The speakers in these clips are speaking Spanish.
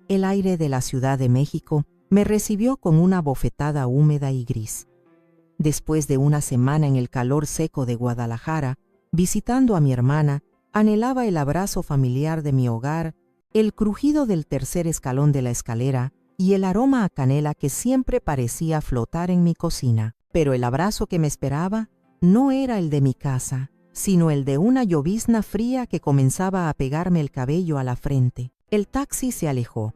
El aire de la Ciudad de México me recibió con una bofetada húmeda y gris. Después de una semana en el calor seco de Guadalajara, visitando a mi hermana, anhelaba el abrazo familiar de mi hogar, el crujido del tercer escalón de la escalera y el aroma a canela que siempre parecía flotar en mi cocina. Pero el abrazo que me esperaba no era el de mi casa, sino el de una llovizna fría que comenzaba a pegarme el cabello a la frente. El taxi se alejó.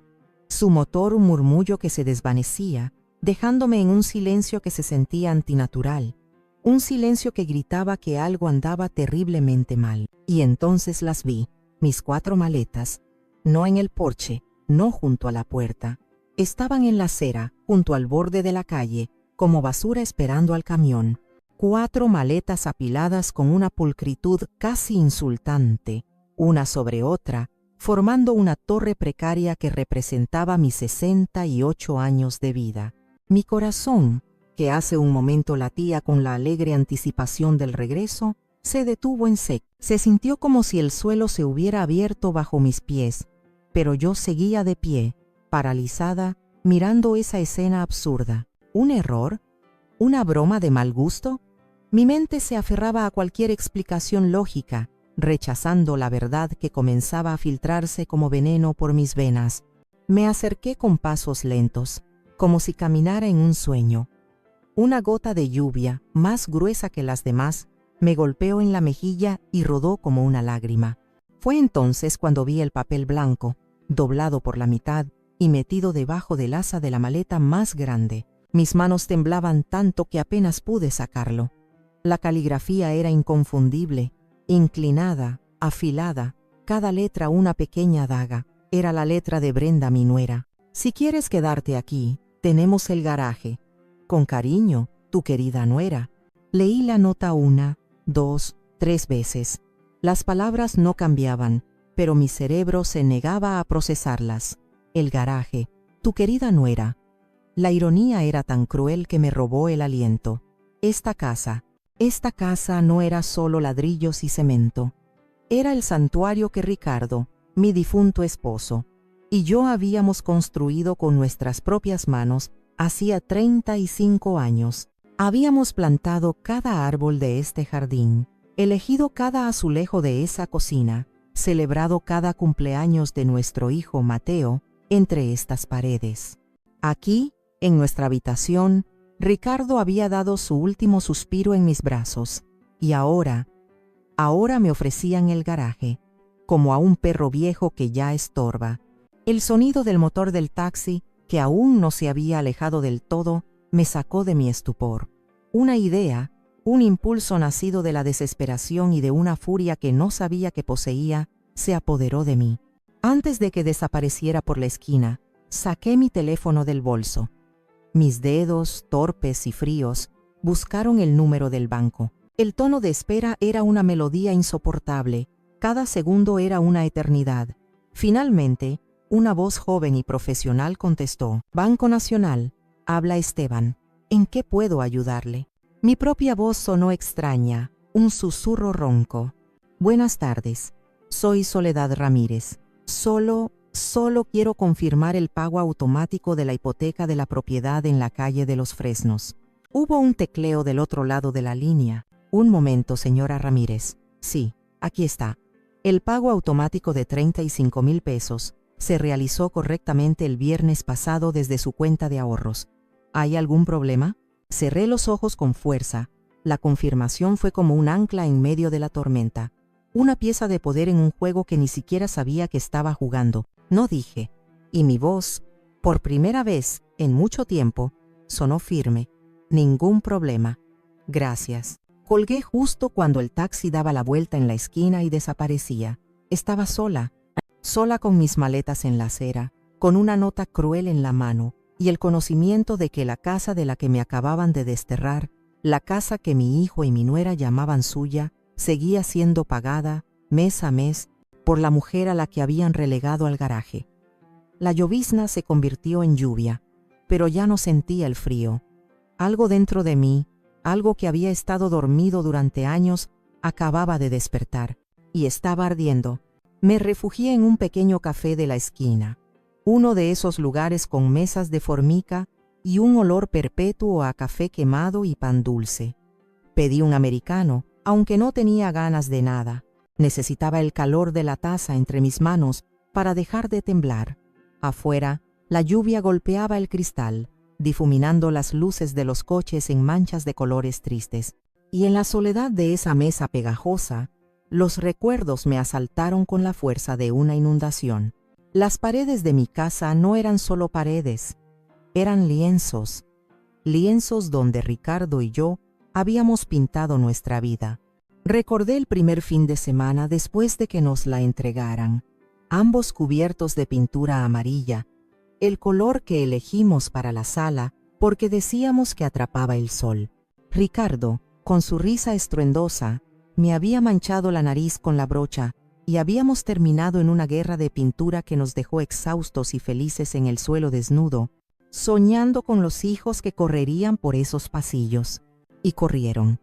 Su motor un murmullo que se desvanecía, dejándome en un silencio que se sentía antinatural, un silencio que gritaba que algo andaba terriblemente mal. Y entonces las vi, mis 4 maletas, no en el porche, no junto a la puerta. Estaban en la acera, junto al borde de la calle, como basura esperando al camión. 4 maletas apiladas con una pulcritud casi insultante, una sobre otra, formando una torre precaria que representaba mis 68 años de vida. Mi corazón, que hace un momento latía con la alegre anticipación del regreso, se detuvo en seco. Se sintió como si el suelo se hubiera abierto bajo mis pies, pero yo seguía de pie, paralizada, mirando esa escena absurda. ¿Un error? ¿Una broma de mal gusto? Mi mente se aferraba a cualquier explicación lógica, rechazando la verdad que comenzaba a filtrarse como veneno por mis venas. Me acerqué con pasos lentos, como si caminara en un sueño. Una gota de lluvia, más gruesa que las demás, me golpeó en la mejilla y rodó como una lágrima. Fue entonces cuando vi el papel blanco, doblado por la mitad y metido debajo del asa de la maleta más grande. Mis manos temblaban tanto que apenas pude sacarlo. La caligrafía era inconfundible, inclinada, afilada, cada letra una pequeña daga. Era la letra de Brenda, mi nuera. Si quieres quedarte aquí, tenemos el garaje. Con cariño, tu querida nuera. Leí la nota 1, 2, 3 veces. Las palabras no cambiaban, pero mi cerebro se negaba a procesarlas. El garaje, tu querida nuera. La ironía era tan cruel que me robó el aliento. Esta casa no era solo ladrillos y cemento. Era el santuario que Ricardo, mi difunto esposo, y yo habíamos construido con nuestras propias manos hacía 35 años. Habíamos plantado cada árbol de este jardín, elegido cada azulejo de esa cocina, celebrado cada cumpleaños de nuestro hijo Mateo entre estas paredes. Aquí, en nuestra habitación, Ricardo había dado su último suspiro en mis brazos, y ahora me ofrecían el garaje, como a un perro viejo que ya estorba. El sonido del motor del taxi, que aún no se había alejado del todo, me sacó de mi estupor. Una idea, un impulso nacido de la desesperación y de una furia que no sabía que poseía, se apoderó de mí. Antes de que desapareciera por la esquina, saqué mi teléfono del bolso. Mis dedos, torpes y fríos, buscaron el número del banco. El tono de espera era una melodía insoportable. Cada segundo era una eternidad. Finalmente, una voz joven y profesional contestó: Banco Nacional, habla Esteban. ¿En qué puedo ayudarle? Mi propia voz sonó extraña, un susurro ronco. Buenas tardes, soy Soledad Ramírez. Solo quiero confirmar el pago automático de la hipoteca de la propiedad en la calle de los Fresnos. Hubo un tecleo del otro lado de la línea. Un momento, señora Ramírez. Sí, aquí está. El pago automático de 35,000 pesos se realizó correctamente el viernes pasado desde su cuenta de ahorros. ¿Hay algún problema? Cerré los ojos con fuerza. La confirmación fue como un ancla en medio de la tormenta. Una pieza de poder en un juego que ni siquiera sabía que estaba jugando. No dije, y mi voz, por primera vez en mucho tiempo, sonó firme. Ningún problema. Gracias. Colgué justo cuando el taxi daba la vuelta en la esquina y desaparecía. Estaba sola con mis maletas en la acera, con una nota cruel en la mano y el conocimiento de que la casa de la que me acababan de desterrar, la casa que mi hijo y mi nuera llamaban suya, seguía siendo pagada, mes a mes, por la mujer a la que habían relegado al garaje. La llovizna se convirtió en lluvia, pero ya no sentía el frío. Algo dentro de mí, algo que había estado dormido durante años, acababa de despertar, y estaba ardiendo. Me refugié en un pequeño café de la esquina. uno de esos lugares con mesas de formica y un olor perpetuo a café quemado y pan dulce. Pedí un americano, aunque no tenía ganas de nada. Necesitaba el calor de la taza entre mis manos para dejar de temblar. Afuera, la lluvia golpeaba el cristal, difuminando las luces de los coches en manchas de colores tristes. Y en la soledad de esa mesa pegajosa, los recuerdos me asaltaron con la fuerza de una inundación. Las paredes de mi casa no eran solo paredes, eran lienzos. Lienzos donde Ricardo y yo habíamos pintado nuestra vida. Recordé el primer fin de semana después de que nos la entregaran, ambos cubiertos de pintura amarilla, el color que elegimos para la sala porque decíamos que atrapaba el sol. Ricardo, con su risa estruendosa, me había manchado la nariz con la brocha y habíamos terminado en una guerra de pintura que nos dejó exhaustos y felices en el suelo desnudo, soñando con los hijos que correrían por esos pasillos. Y corrieron.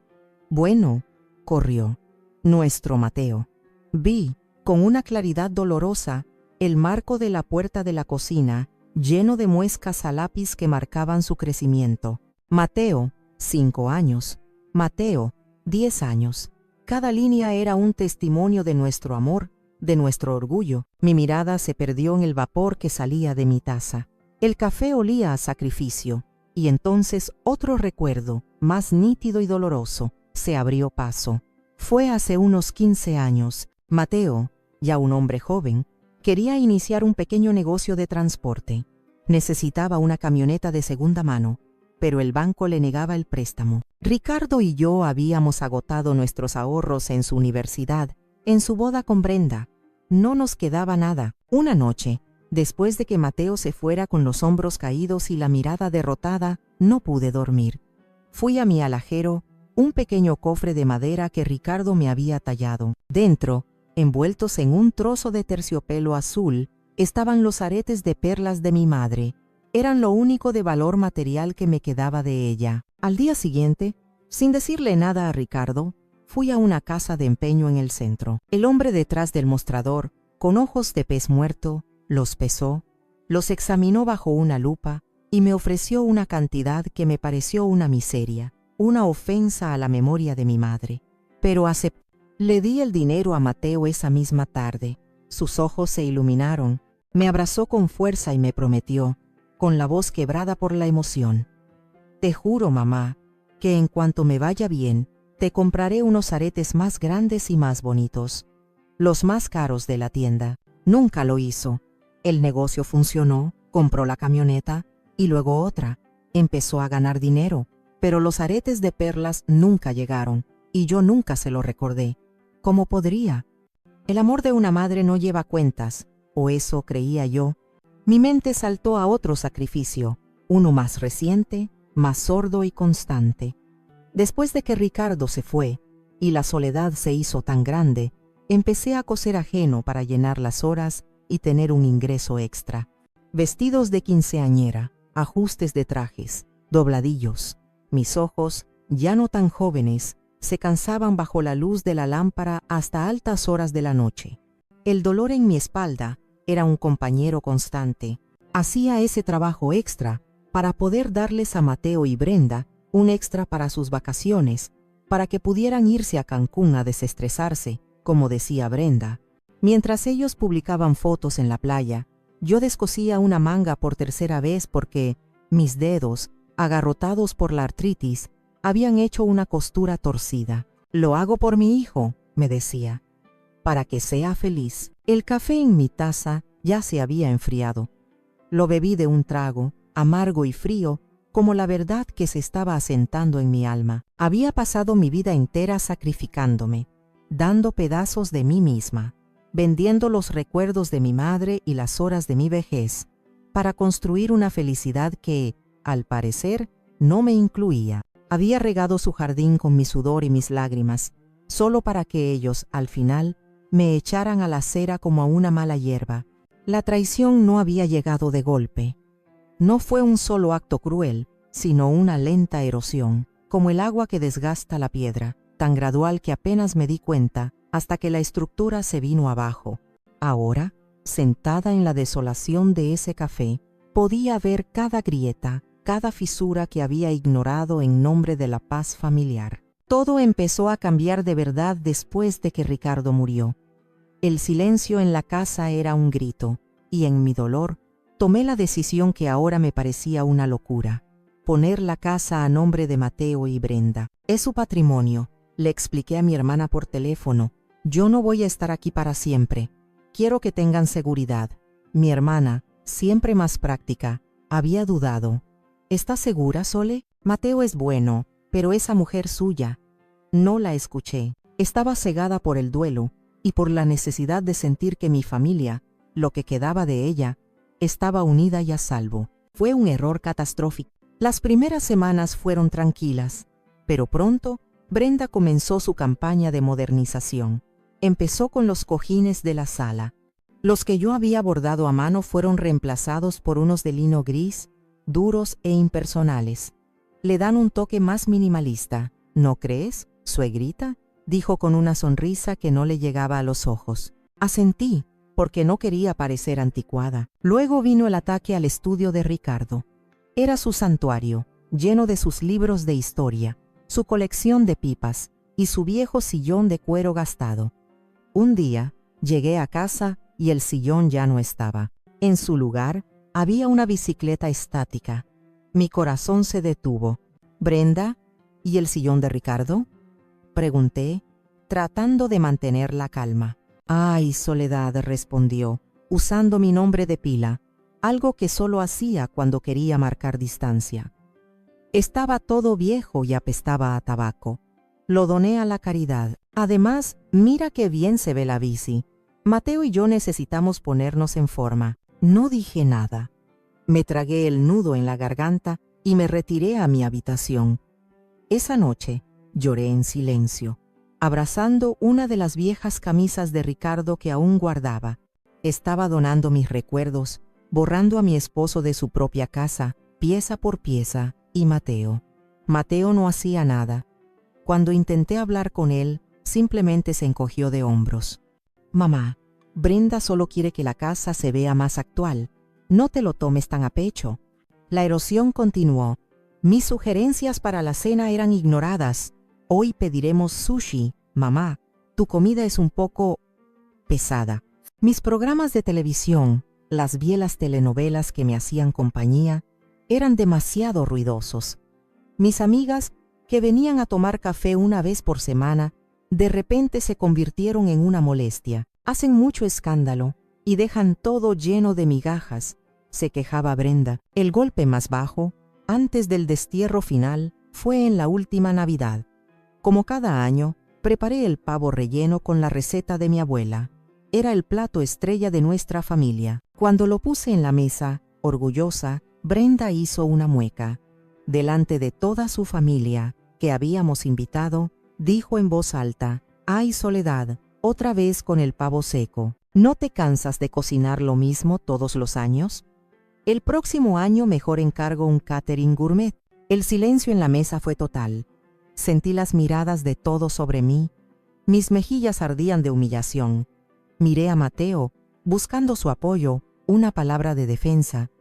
Bueno, corrió. Nuestro Mateo. Vi, con una claridad dolorosa, el marco de la puerta de la cocina, lleno de muescas a lápiz que marcaban su crecimiento. Mateo, 5 años. Mateo, 10 años. Cada línea era un testimonio de nuestro amor, de nuestro orgullo. Mi mirada se perdió en el vapor que salía de mi taza. El café olía a sacrificio, y entonces otro recuerdo, más nítido y doloroso, se abrió paso. Fue hace unos 15 años. Mateo, ya un hombre joven, quería iniciar un pequeño negocio de transporte. Necesitaba una camioneta de segunda mano, pero el banco le negaba el préstamo. Ricardo y yo habíamos agotado nuestros ahorros en su universidad, en su boda con Brenda. No nos quedaba nada. Una noche, después de que Mateo se fuera con los hombros caídos y la mirada derrotada, no pude dormir. Fui a mi alajero, un pequeño cofre de madera que Ricardo me había tallado. Dentro, envueltos en un trozo de terciopelo azul, estaban los aretes de perlas de mi madre. Eran lo único de valor material que me quedaba de ella. Al día siguiente, sin decirle nada a Ricardo, fui a una casa de empeño en el centro. El hombre detrás del mostrador, con ojos de pez muerto, los pesó, los examinó bajo una lupa y me ofreció una cantidad que me pareció una miseria, una ofensa a la memoria de mi madre. Pero acepté. Le di el dinero a Mateo esa misma tarde. Sus ojos se iluminaron, me abrazó con fuerza y me prometió, con la voz quebrada por la emoción: «Te juro, mamá, que en cuanto me vaya bien, te compraré unos aretes más grandes y más bonitos, los más caros de la tienda». Nunca lo hizo. El negocio funcionó, compró la camioneta y luego otra. Empezó a ganar dinero, pero los aretes de perlas nunca llegaron y yo nunca se lo recordé. ¿Cómo podría? El amor de una madre no lleva cuentas, o eso creía yo. Mi mente saltó a otro sacrificio, uno más reciente, más sordo y constante. Después de que Ricardo se fue y la soledad se hizo tan grande, empecé a coser ajeno para llenar las horas y tener un ingreso extra. Vestidos de quinceañera, ajustes de trajes, dobladillos. Mis ojos, ya no tan jóvenes, se cansaban bajo la luz de la lámpara hasta altas horas de la noche. El dolor en mi espalda era un compañero constante. Hacía ese trabajo extra para poder darles a Mateo y Brenda un extra para sus vacaciones, para que pudieran irse a Cancún a desestresarse, como decía Brenda. Mientras ellos publicaban fotos en la playa, yo descosía una manga por tercera vez porque mis dedos, agarrotados por la artritis, habían hecho una costura torcida. «Lo hago por mi hijo», me decía, «para que sea feliz». El café en mi taza ya se había enfriado. Lo bebí de un trago, amargo y frío, como la verdad que se estaba asentando en mi alma. Había pasado mi vida entera sacrificándome, dando pedazos de mí misma, vendiendo los recuerdos de mi madre y las horas de mi vejez, para construir una felicidad que, al parecer, no me incluía. Había regado su jardín con mi sudor y mis lágrimas, solo para que ellos, al final, me echaran a la acera como a una mala hierba. La traición no había llegado de golpe. No fue un solo acto cruel, sino una lenta erosión, como el agua que desgasta la piedra, tan gradual que apenas me di cuenta hasta que la estructura se vino abajo. Ahora, sentada en la desolación de ese café, podía ver cada grieta, cada fisura que había ignorado en nombre de la paz familiar. Todo empezó a cambiar de verdad después de que Ricardo murió. El silencio en la casa era un grito, y en mi dolor tomé la decisión que ahora me parecía una locura: poner la casa a nombre de Mateo y Brenda. Es su patrimonio, le expliqué a mi hermana por teléfono. Yo no voy a estar aquí para siempre. Quiero que tengan seguridad. Mi hermana, siempre más práctica, había dudado. ¿Estás segura, Sole? Mateo es bueno, pero esa mujer suya. No la escuché. Estaba cegada por el duelo y por la necesidad de sentir que mi familia, lo que quedaba de ella, estaba unida y a salvo. Fue un error catastrófico. Las primeras semanas fueron tranquilas, pero pronto Brenda comenzó su campaña de modernización. Empezó con los cojines de la sala. Los que yo había bordado a mano fueron reemplazados por unos de lino gris, duros e impersonales. Le dan un toque más minimalista, ¿no crees, suegrita?, dijo con una sonrisa que no le llegaba a los ojos. Asentí, porque no quería parecer anticuada. Luego vino el ataque al estudio de Ricardo. Era su santuario, lleno de sus libros de historia, su colección de pipas y su viejo sillón de cuero gastado. Un día, llegué a casa y el sillón ya no estaba. En su lugar, había una bicicleta estática. Mi corazón se detuvo. ¿Brenda? ¿Y el sillón de Ricardo?, pregunté, tratando de mantener la calma. «Ay, Soledad», respondió, usando mi nombre de pila, algo que solo hacía cuando quería marcar distancia. Estaba todo viejo y apestaba a tabaco. Lo doné a la caridad. Además, mira qué bien se ve la bici. Mateo y yo necesitamos ponernos en forma. No dije nada. Me tragué el nudo en la garganta y me retiré a mi habitación. Esa noche lloré en silencio, abrazando una de las viejas camisas de Ricardo que aún guardaba. Estaba donando mis recuerdos, borrando a mi esposo de su propia casa, pieza por pieza, y Mateo. Mateo no hacía nada. Cuando intenté hablar con él, simplemente se encogió de hombros. «Mamá, Brenda solo quiere que la casa se vea más actual. No te lo tomes tan a pecho». La erosión continuó. Mis sugerencias para la cena eran ignoradas. «Hoy pediremos sushi, mamá. Tu comida es un poco pesada». Mis programas de televisión, las bielas telenovelas que me hacían compañía, eran demasiado ruidosos. Mis amigas, que venían a tomar café una vez por semana, de repente se convirtieron en una molestia. Hacen mucho escándalo y dejan todo lleno de migajas, se quejaba Brenda. El golpe más bajo, antes del destierro final, fue en la última Navidad. Como cada año, preparé el pavo relleno con la receta de mi abuela. Era el plato estrella de nuestra familia. Cuando lo puse en la mesa, orgullosa, Brenda hizo una mueca. Delante de toda su familia, que habíamos invitado, dijo en voz alta: «Ay, Soledad, otra vez con el pavo seco. ¿No te cansas de cocinar lo mismo todos los años? El próximo año mejor encargo un catering gourmet». El silencio en la mesa fue total. Sentí las miradas de todos sobre mí. Mis mejillas ardían de humillación. Miré a Mateo, buscando su apoyo, una palabra de defensa,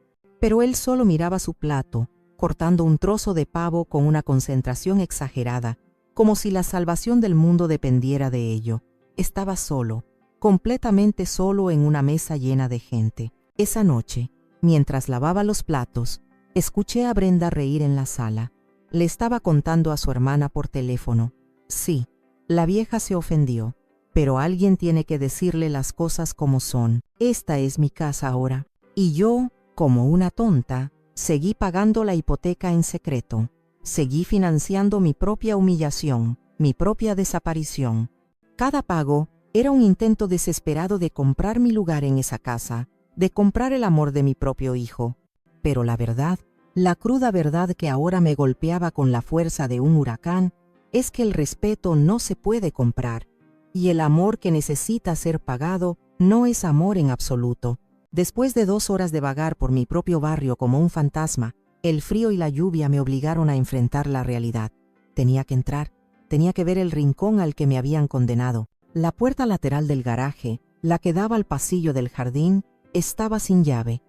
pero él solo miraba su plato, cortando un trozo de pavo con una concentración exagerada, como si la salvación del mundo dependiera de ello. Estaba solo, completamente solo en una mesa llena de gente. Esa noche, mientras lavaba los platos, escuché a Brenda reír en la sala. Le estaba contando a su hermana por teléfono. Sí, la vieja se ofendió, pero alguien tiene que decirle las cosas como son. Esta es mi casa ahora. Y yo, como una tonta, seguí pagando la hipoteca en secreto. Seguí financiando mi propia humillación, mi propia desaparición. Cada pago era un intento desesperado de comprar mi lugar en esa casa, de comprar el amor de mi propio hijo. Pero la verdad, la cruda verdad que ahora me golpeaba con la fuerza de un huracán, es que el respeto no se puede comprar, y el amor que necesita ser pagado no es amor en absoluto. Después de 2 horas de vagar por mi propio barrio como un fantasma, el frío y la lluvia me obligaron a enfrentar la realidad. Tenía que entrar, tenía que ver el rincón al que me habían condenado. La puerta lateral del garaje, la que daba al pasillo del jardín, estaba sin llave.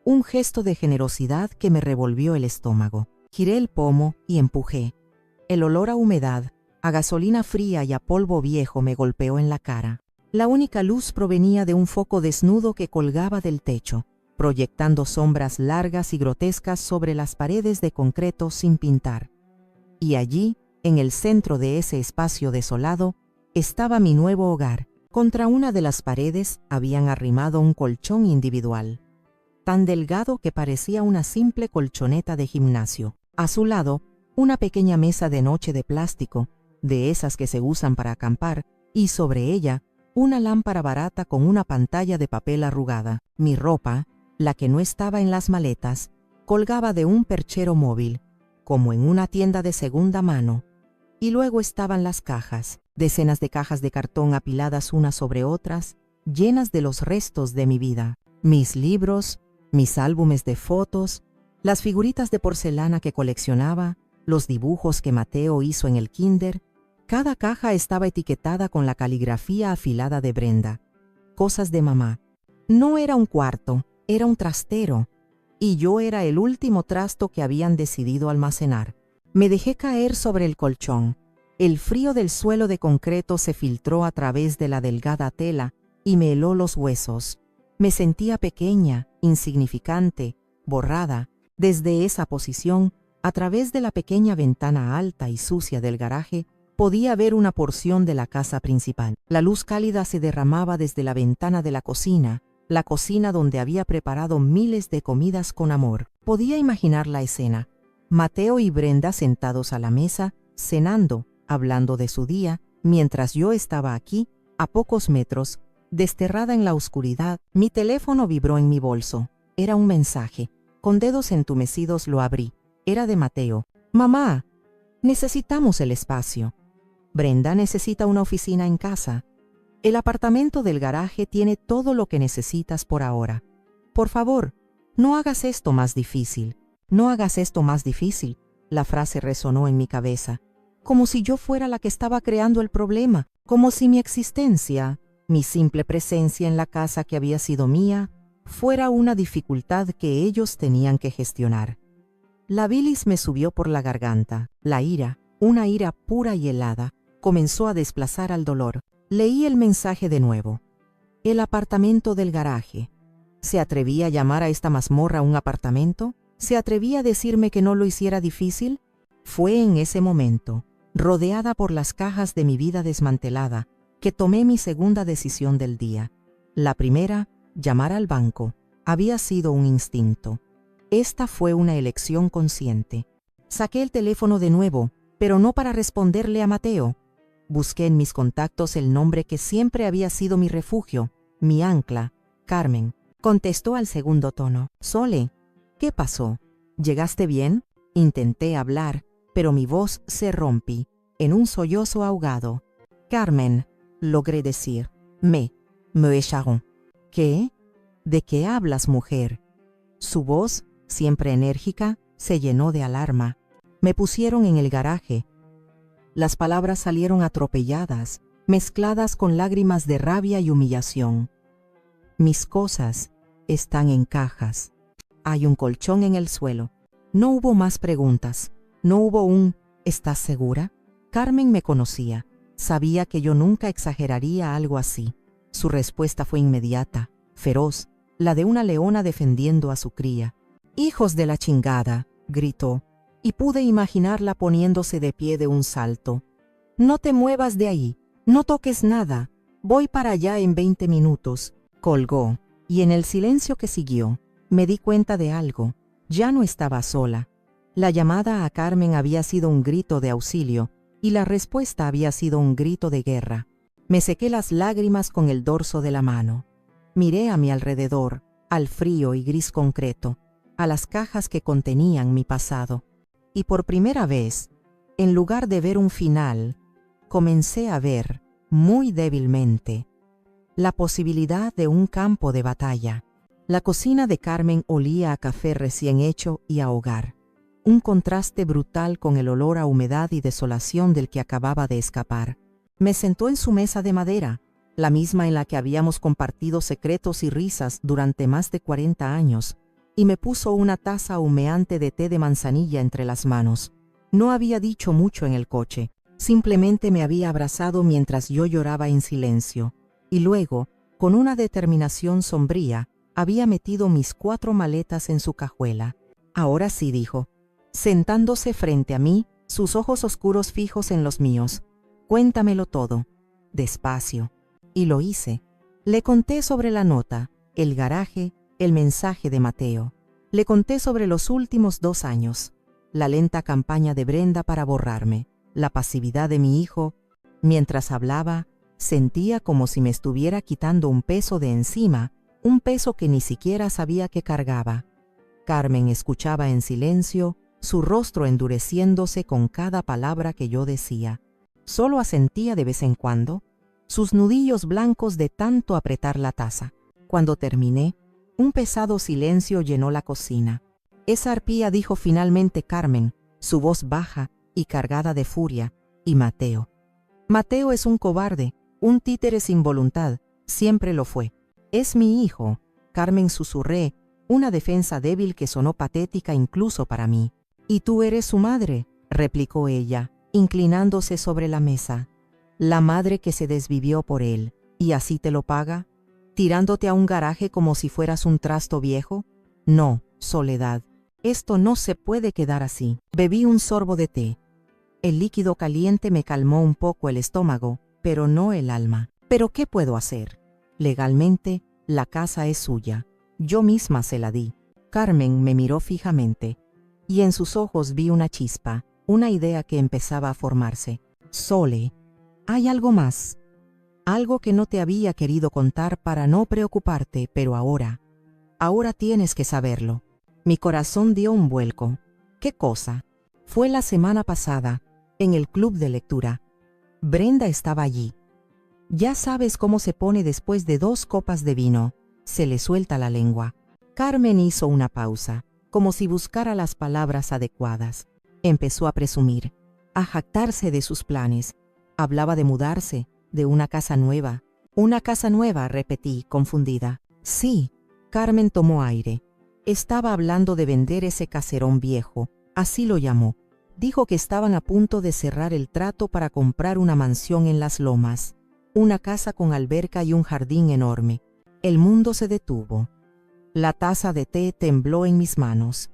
Un gesto de generosidad que me revolvió el estómago. Giré el pomo y empujé. El olor a humedad, a gasolina fría y a polvo viejo me golpeó en la cara. La única luz provenía de un foco desnudo que colgaba del techo, proyectando sombras largas y grotescas sobre las paredes de concreto sin pintar. Y allí, en el centro de ese espacio desolado, estaba mi nuevo hogar. Contra una de las paredes habían arrimado un colchón individual, tan delgado que parecía una simple colchoneta de gimnasio. A su lado, una pequeña mesa de noche de plástico, de esas que se usan para acampar, y sobre ella, una lámpara barata con una pantalla de papel arrugada. Mi ropa, la que no estaba en las maletas, colgaba de un perchero móvil, como en una tienda de segunda mano. Y luego estaban las cajas, decenas de cajas de cartón apiladas unas sobre otras, llenas de los restos de mi vida. Mis libros, mis álbumes de fotos, las figuritas de porcelana que coleccionaba, los dibujos que Mateo hizo en el kinder. Cada caja estaba etiquetada con la caligrafía afilada de Brenda. Cosas de mamá. No era un cuarto, era un trastero, y yo era el último trasto que habían decidido almacenar. Me dejé caer sobre el colchón. El frío del suelo de concreto se filtró a través de la delgada tela y me heló los huesos. Me sentía pequeña, insignificante, borrada. Desde esa posición, a través de la pequeña ventana alta y sucia del garaje, podía ver una porción de la casa principal. La luz cálida se derramaba desde la ventana de la cocina donde había preparado miles de comidas con amor. Podía imaginar la escena. Mateo y Brenda sentados a la mesa, cenando, hablando de su día, mientras yo estaba aquí, a pocos metros, desterrada en la oscuridad. Mi teléfono vibró en mi bolso. Era un mensaje. Con dedos entumecidos lo abrí. Era de Mateo. «Mamá, necesitamos el espacio. Brenda necesita una oficina en casa. El apartamento del garaje tiene todo lo que necesitas por ahora. Por favor, no hagas esto más difícil. No hagas esto más difícil». La frase resonó en mi cabeza, como si yo fuera la que estaba creando el problema, como si mi existencia, mi simple presencia en la casa que había sido mía, fuera una dificultad que ellos tenían que gestionar. La bilis me subió por la garganta. La ira, una ira pura y helada, comenzó a desplazar al dolor. Leí el mensaje de nuevo. El apartamento del garaje. ¿Se atrevía a llamar a esta mazmorra un apartamento? ¿Se atrevía a decirme que no lo hiciera difícil? Fue en ese momento, rodeada por las cajas de mi vida desmantelada, que tomé mi segunda decisión del día. La primera, llamar al banco, había sido un instinto. Esta fue una elección consciente. Saqué el teléfono de nuevo, pero no para responderle a Mateo. Busqué en mis contactos el nombre que siempre había sido mi refugio, mi ancla, Carmen. Contestó al segundo tono. «Sole, ¿qué pasó? ¿Llegaste bien?» Intenté hablar, pero mi voz se rompí en un sollozo ahogado. «Carmen», logré decir. Me echaron». «¿Qué? ¿De qué hablas, mujer?» Su voz, siempre enérgica, se llenó de alarma. Me pusieron en el garaje. Las palabras salieron atropelladas, mezcladas con lágrimas de rabia y humillación. Mis cosas están en cajas. Hay un colchón en el suelo. No hubo más preguntas. No hubo un «¿Estás segura?». Carmen me conocía. Sabía que yo nunca exageraría algo así. Su respuesta fue inmediata, feroz, la de una leona defendiendo a su cría. «¡Hijos de la chingada!», gritó, y pude imaginarla poniéndose de pie de un salto. «No te muevas de ahí, no toques nada, voy para allá en 20 minutos», colgó, y en el silencio que siguió, me di cuenta de algo. Ya no estaba sola. La llamada a Carmen había sido un grito de auxilio, y la respuesta había sido un grito de guerra. Me sequé las lágrimas con el dorso de la mano. Miré a mi alrededor, al frío y gris concreto, a las cajas que contenían mi pasado. Y por primera vez, en lugar de ver un final, comencé a ver, muy débilmente, la posibilidad de un campo de batalla. La cocina de Carmen olía a café recién hecho y a hogar. Un contraste brutal con el olor a humedad y desolación del que acababa de escapar. Me sentó en su mesa de madera, la misma en la que habíamos compartido secretos y risas durante más de 40 años, y me puso una taza humeante de té de manzanilla entre las manos. No había dicho mucho en el coche, simplemente me había abrazado mientras yo lloraba en silencio, y luego, con una determinación sombría, había metido mis 4 maletas en su cajuela. Ahora sí, dijo, sentándose frente a mí, sus ojos oscuros fijos en los míos. Cuéntamelo todo, despacio. Y lo hice. Le conté sobre la nota, el garaje, el mensaje de Mateo. Le conté sobre los últimos 2 años, la lenta campaña de Brenda para borrarme, la pasividad de mi hijo. Mientras hablaba, sentía como si me estuviera quitando un peso de encima, un peso que ni siquiera sabía que cargaba. Carmen escuchaba en silencio, su rostro endureciéndose con cada palabra que yo decía. Solo asentía de vez en cuando, sus nudillos blancos de tanto apretar la taza. Cuando terminé, un pesado silencio llenó la cocina. Esa arpía, dijo finalmente Carmen, su voz baja y cargada de furia, y Mateo. Mateo es un cobarde, un títere sin voluntad, siempre lo fue. Es mi hijo, Carmen, susurré, una defensa débil que sonó patética incluso para mí. Y tú eres su madre, replicó ella, inclinándose sobre la mesa. La madre que se desvivió por él, ¿y así te lo paga? ¿Tirándote a un garaje como si fueras un trasto viejo? No, Soledad, esto no se puede quedar así. Bebí un sorbo de té. El líquido caliente me calmó un poco el estómago, pero no el alma. ¿Pero qué puedo hacer? Legalmente, la casa es suya. Yo misma se la di. Carmen me miró fijamente, y en sus ojos vi una chispa, una idea que empezaba a formarse. Sole, hay algo más. Algo que no te había querido contar para no preocuparte, pero ahora tienes que saberlo. Mi corazón dio un vuelco. ¿Qué cosa? Fue la semana pasada, en el club de lectura. Brenda estaba allí. Ya sabes cómo se pone después de 2 copas de vino. Se le suelta la lengua. Carmen hizo una pausa, como si buscara las palabras adecuadas. Empezó a presumir, a jactarse de sus planes. Hablaba de mudarse, de una casa nueva. Una casa nueva, repetí, confundida. Sí, Carmen tomó aire. Estaba hablando de vender ese caserón viejo, así lo llamó. Dijo que estaban a punto de cerrar el trato para comprar una mansión en Las Lomas, una casa con alberca y un jardín enorme. El mundo se detuvo. La taza de té tembló en mis manos.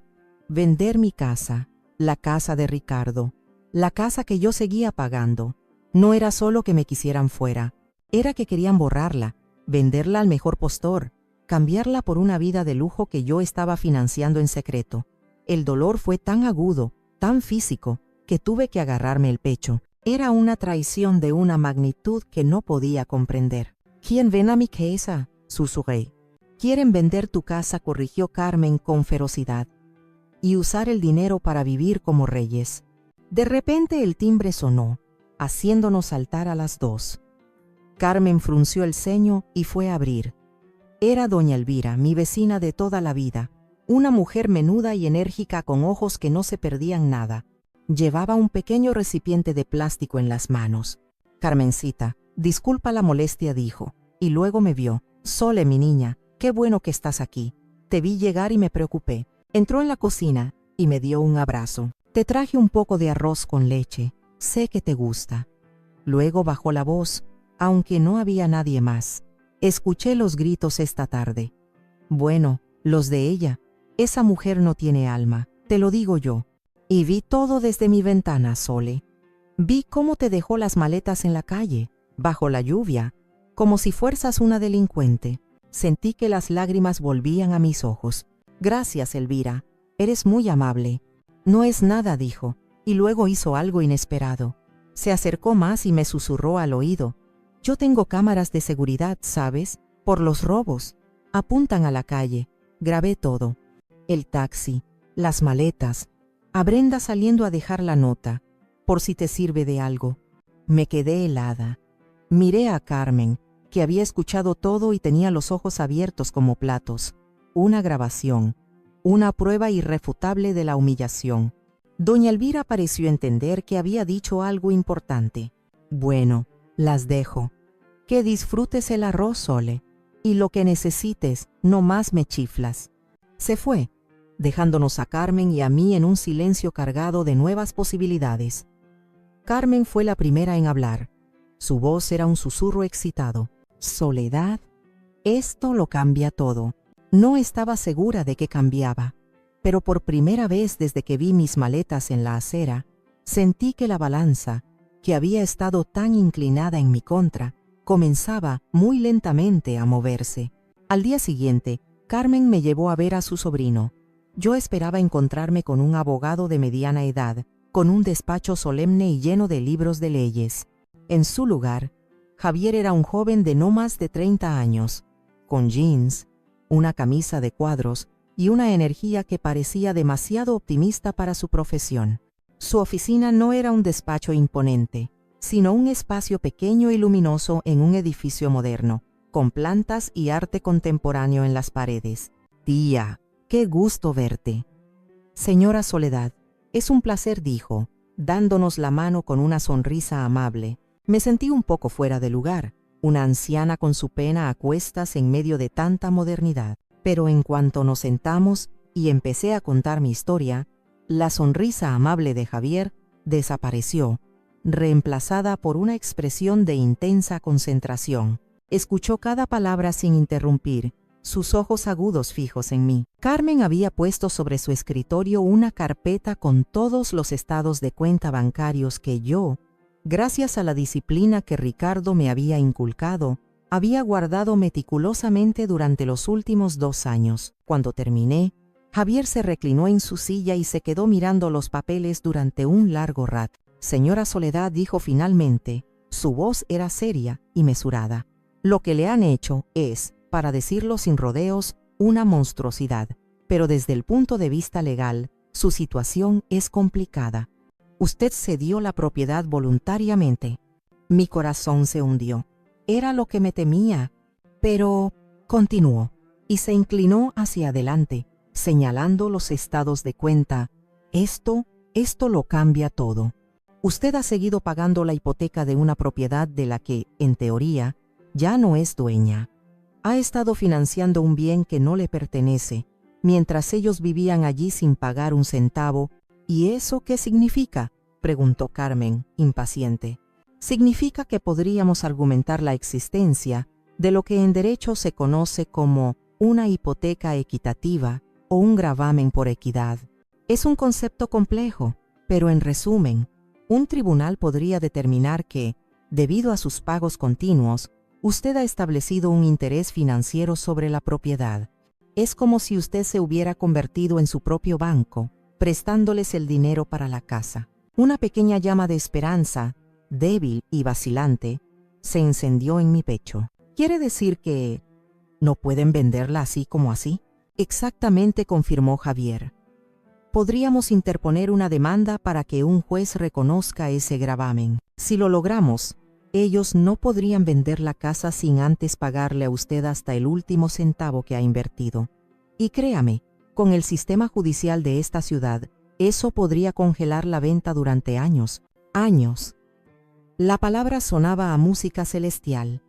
Vender mi casa, la casa de Ricardo, la casa que yo seguía pagando. No era solo que me quisieran fuera, era que querían borrarla, venderla al mejor postor, cambiarla por una vida de lujo que yo estaba financiando en secreto. El dolor fue tan agudo, tan físico, que tuve que agarrarme el pecho. Era una traición de una magnitud que no podía comprender. ¿Quién ven a mi casa?, susurré. Quieren vender tu casa, corrigió Carmen con ferocidad, y usar el dinero para vivir como reyes. De repente el timbre sonó, haciéndonos saltar a las 2. Carmen frunció el ceño y fue a abrir. Era doña Elvira, mi vecina de toda la vida, una mujer menuda y enérgica con ojos que no se perdían nada. Llevaba un pequeño recipiente de plástico en las manos. Carmencita, disculpa la molestia, dijo, y luego me vio. Sole, mi niña, qué bueno que estás aquí. Te vi llegar y me preocupé. Entró en la cocina y me dio un abrazo. Te traje un poco de arroz con leche. Sé que te gusta. Luego bajó la voz, aunque no había nadie más. Escuché los gritos esta tarde. Bueno, los de ella. Esa mujer no tiene alma, te lo digo yo. Y vi todo desde mi ventana, Sole. Vi cómo te dejó las maletas en la calle, bajo la lluvia, como si fueras una delincuente. Sentí que las lágrimas volvían a mis ojos. Gracias, Elvira. Eres muy amable. No es nada, dijo, y luego hizo algo inesperado. Se acercó más y me susurró al oído. Yo tengo cámaras de seguridad, ¿sabes? Por los robos. Apuntan a la calle. Grabé todo. El taxi, las maletas, a Brenda saliendo a dejar la nota, por si te sirve de algo. Me quedé helada. Miré a Carmen, que había escuchado todo y tenía los ojos abiertos como platos. Una grabación, una prueba irrefutable de la humillación. Doña Elvira pareció entender que había dicho algo importante. Bueno, las dejo. Que disfrutes el arroz, Sole, y lo que necesites, no más me chiflas. Se fue, dejándonos a Carmen y a mí en un silencio cargado de nuevas posibilidades. Carmen fue la primera en hablar. Su voz era un susurro excitado. Soledad, esto lo cambia todo. No estaba segura de que cambiaba, pero por primera vez desde que vi mis maletas en la acera, sentí que la balanza, que había estado tan inclinada en mi contra, comenzaba muy lentamente a moverse. Al día siguiente, Carmen me llevó a ver a su sobrino. Yo esperaba encontrarme con un abogado de mediana edad, con un despacho solemne y lleno de libros de leyes. En su lugar, Javier era un joven de no más de 30 años, con jeans, una camisa de cuadros y una energía que parecía demasiado optimista para su profesión. Su oficina no era un despacho imponente, sino un espacio pequeño y luminoso en un edificio moderno, con plantas y arte contemporáneo en las paredes. «Tía, qué gusto verte». «Señora Soledad, es un placer», dijo, dándonos la mano con una sonrisa amable. Me sentí un poco fuera de lugar, una anciana con su pena a cuestas en medio de tanta modernidad. Pero en cuanto nos sentamos y empecé a contar mi historia, la sonrisa amable de Javier desapareció, reemplazada por una expresión de intensa concentración. Escuchó cada palabra sin interrumpir, sus ojos agudos fijos en mí. Carmen había puesto sobre su escritorio una carpeta con todos los estados de cuenta bancarios que yo, gracias a la disciplina que Ricardo me había inculcado, había guardado meticulosamente durante los últimos 2 años. Cuando terminé, Javier se reclinó en su silla y se quedó mirando los papeles durante un largo rato. «Señora Soledad», dijo finalmente, su voz era seria y mesurada, «lo que le han hecho es, para decirlo sin rodeos, una monstruosidad, pero desde el punto de vista legal, su situación es complicada. Usted cedió la propiedad voluntariamente». Mi corazón se hundió. Era lo que me temía, pero continuó, y se inclinó hacia adelante, señalando los estados de cuenta. Esto lo cambia todo. Usted ha seguido pagando la hipoteca de una propiedad de la que, en teoría, ya no es dueña. Ha estado financiando un bien que no le pertenece, mientras ellos vivían allí sin pagar un centavo. ¿Y eso qué significa?, preguntó Carmen, impaciente. Significa que podríamos argumentar la existencia de lo que en derecho se conoce como una hipoteca equitativa o un gravamen por equidad. Es un concepto complejo, pero en resumen, un tribunal podría determinar que, debido a sus pagos continuos, usted ha establecido un interés financiero sobre la propiedad. Es como si usted se hubiera convertido en su propio banco, prestándoles el dinero para la casa. Una pequeña llama de esperanza, débil y vacilante, se encendió en mi pecho. ¿Quiere decir que no pueden venderla así como así? Exactamente, confirmó Javier. Podríamos interponer una demanda para que un juez reconozca ese gravamen. Si lo logramos, ellos no podrían vender la casa sin antes pagarle a usted hasta el último centavo que ha invertido. Y créame, con el sistema judicial de esta ciudad, eso podría congelar la venta durante años. Años. La palabra sonaba a música celestial.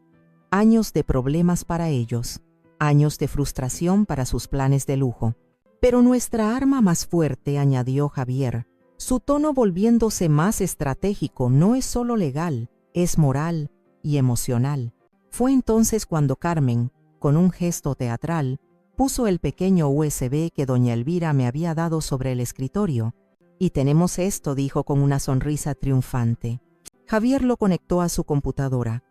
Años de problemas para ellos, años de frustración para sus planes de lujo. Pero nuestra arma más fuerte, añadió Javier, su tono volviéndose más estratégico, no es solo legal, es moral y emocional. Fue entonces cuando Carmen, con un gesto teatral, puso el pequeño USB que doña Elvira me había dado sobre el escritorio. «Y tenemos esto», dijo con una sonrisa triunfante. Javier lo conectó a su computadora.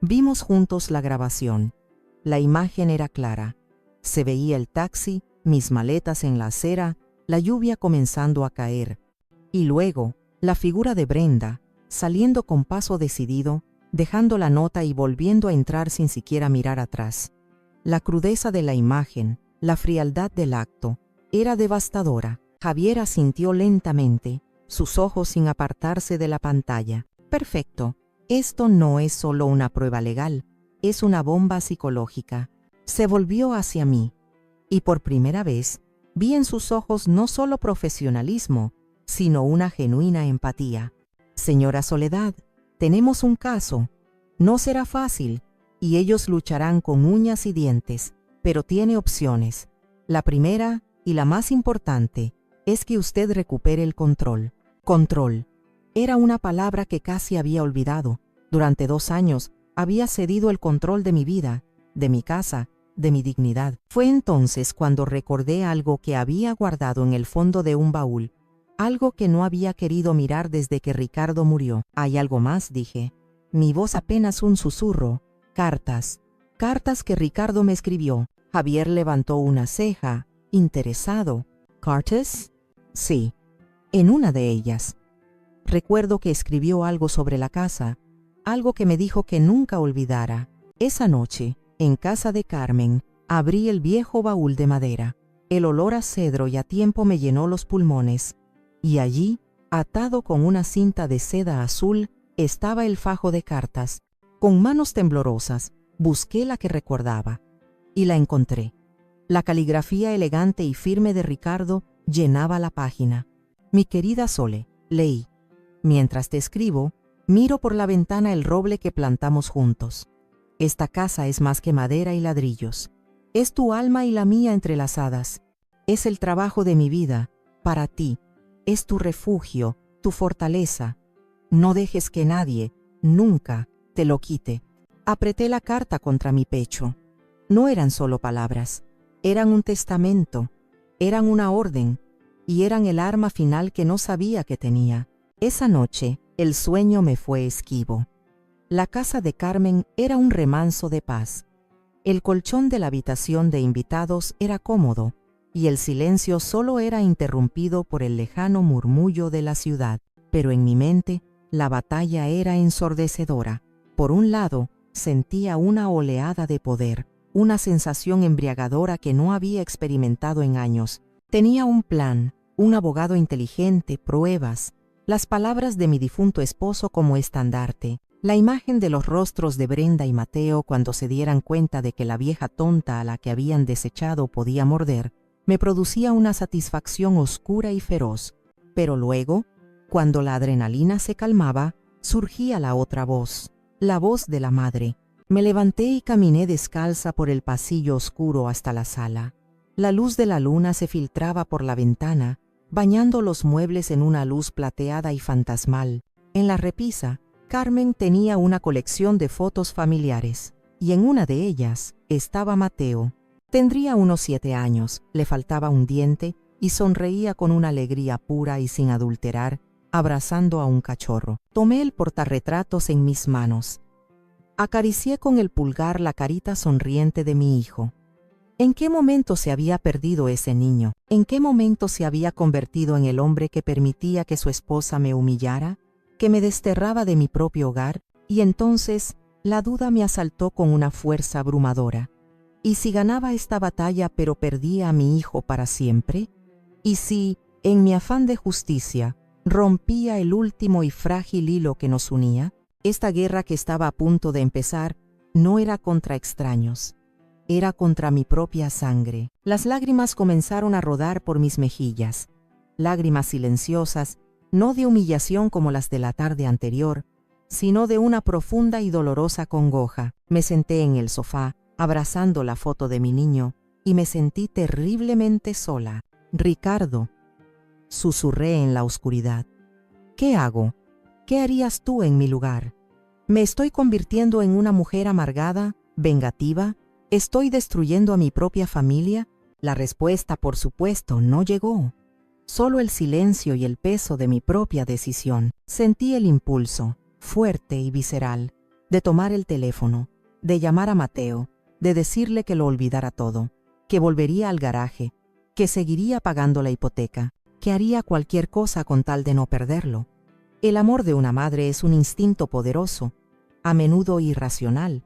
Vimos juntos la grabación. La imagen era clara. Se veía el taxi, mis maletas en la acera, la lluvia comenzando a caer. Y luego, la figura de Brenda, saliendo con paso decidido, dejando la nota y volviendo a entrar sin siquiera mirar atrás. La crudeza de la imagen, la frialdad del acto, era devastadora. Javier asintió lentamente, sus ojos sin apartarse de la pantalla. «Perfecto. Esto no es solo una prueba legal, es una bomba psicológica». Se volvió hacia mí, y por primera vez vi en sus ojos no solo profesionalismo, sino una genuina empatía. «Señora Soledad, tenemos un caso. No será fácil, y ellos lucharán con uñas y dientes, pero tiene opciones. La primera, y la más importante, es que usted recupere el control. Control. Era una palabra que casi había olvidado. Durante 2 años había cedido el control de mi vida, de mi casa, de mi dignidad. Fue entonces cuando recordé algo que había guardado en el fondo de un baúl, algo que no había querido mirar desde que Ricardo murió. Hay algo más, dije. Mi voz apenas un susurro. Cartas. Cartas que Ricardo me escribió. Javier levantó una ceja, interesado. ¿Cartas? Sí, en una de ellas. Recuerdo que escribió algo sobre la casa, algo que me dijo que nunca olvidara. Esa noche, en casa de Carmen, abrí el viejo baúl de madera. El olor a cedro y a tiempo me llenó los pulmones, y allí, atado con una cinta de seda azul, estaba el fajo de cartas. Con manos temblorosas, busqué la que recordaba, y la encontré. La caligrafía elegante y firme de Ricardo llenaba la página. Mi querida Sole, leí. Mientras te escribo, miro por la ventana el roble que plantamos juntos. Esta casa es más que madera y ladrillos. Es tu alma y la mía entrelazadas. Es el trabajo de mi vida, para ti. Es tu refugio, tu fortaleza. No dejes que nadie, nunca, te lo quite. Apreté la carta contra mi pecho. No eran solo palabras, eran un testamento, eran una orden, y eran el arma final que no sabía que tenía. Esa noche, el sueño me fue esquivo. La casa de Carmen era un remanso de paz. El colchón de la habitación de invitados era cómodo, y el silencio solo era interrumpido por el lejano murmullo de la ciudad. Pero en mi mente, la batalla era ensordecedora. Por un lado, sentía una oleada de poder, una sensación embriagadora que no había experimentado en años. Tenía un plan, un abogado inteligente, pruebas, las palabras de mi difunto esposo como estandarte, la imagen de los rostros de Brenda y Mateo cuando se dieran cuenta de que la vieja tonta a la que habían desechado podía morder, me producía una satisfacción oscura y feroz. Pero luego, cuando la adrenalina se calmaba, surgía la otra voz, la voz de la madre. Me levanté y caminé descalza por el pasillo oscuro hasta la sala. La luz de la luna se filtraba por la ventana, bañando los muebles en una luz plateada y fantasmal. En la repisa, Carmen tenía una colección de fotos familiares, y en una de ellas estaba Mateo. Tendría unos 7 años, le faltaba un diente y sonreía con una alegría pura y sin adulterar, abrazando a un cachorro. Tomé el portarretratos en mis manos. Acaricié con el pulgar la carita sonriente de mi hijo. ¿En qué momento se había perdido ese niño? ¿En qué momento se había convertido en el hombre que permitía que su esposa me humillara, que me desterraba de mi propio hogar? Y entonces la duda me asaltó con una fuerza abrumadora. ¿Y si ganaba esta batalla pero perdía a mi hijo para siempre? ¿Y si, en mi afán de justicia, rompía el último y frágil hilo que nos unía? Esta guerra que estaba a punto de empezar no era contra extraños. Era contra mi propia sangre. Las lágrimas comenzaron a rodar por mis mejillas. Lágrimas silenciosas, no de humillación como las de la tarde anterior, sino de una profunda y dolorosa congoja. Me senté en el sofá, abrazando la foto de mi niño, y me sentí terriblemente sola. Ricardo, susurré en la oscuridad. ¿Qué hago? ¿Qué harías tú en mi lugar? ¿Me estoy convirtiendo en una mujer amargada, vengativa? ¿Estoy destruyendo a mi propia familia? La respuesta, por supuesto, no llegó. Solo el silencio y el peso de mi propia decisión. Sentí el impulso, fuerte y visceral, de tomar el teléfono, de llamar a Mateo, de decirle que lo olvidara todo, que volvería al garaje, que seguiría pagando la hipoteca, que haría cualquier cosa con tal de no perderlo. El amor de una madre es un instinto poderoso, a menudo irracional,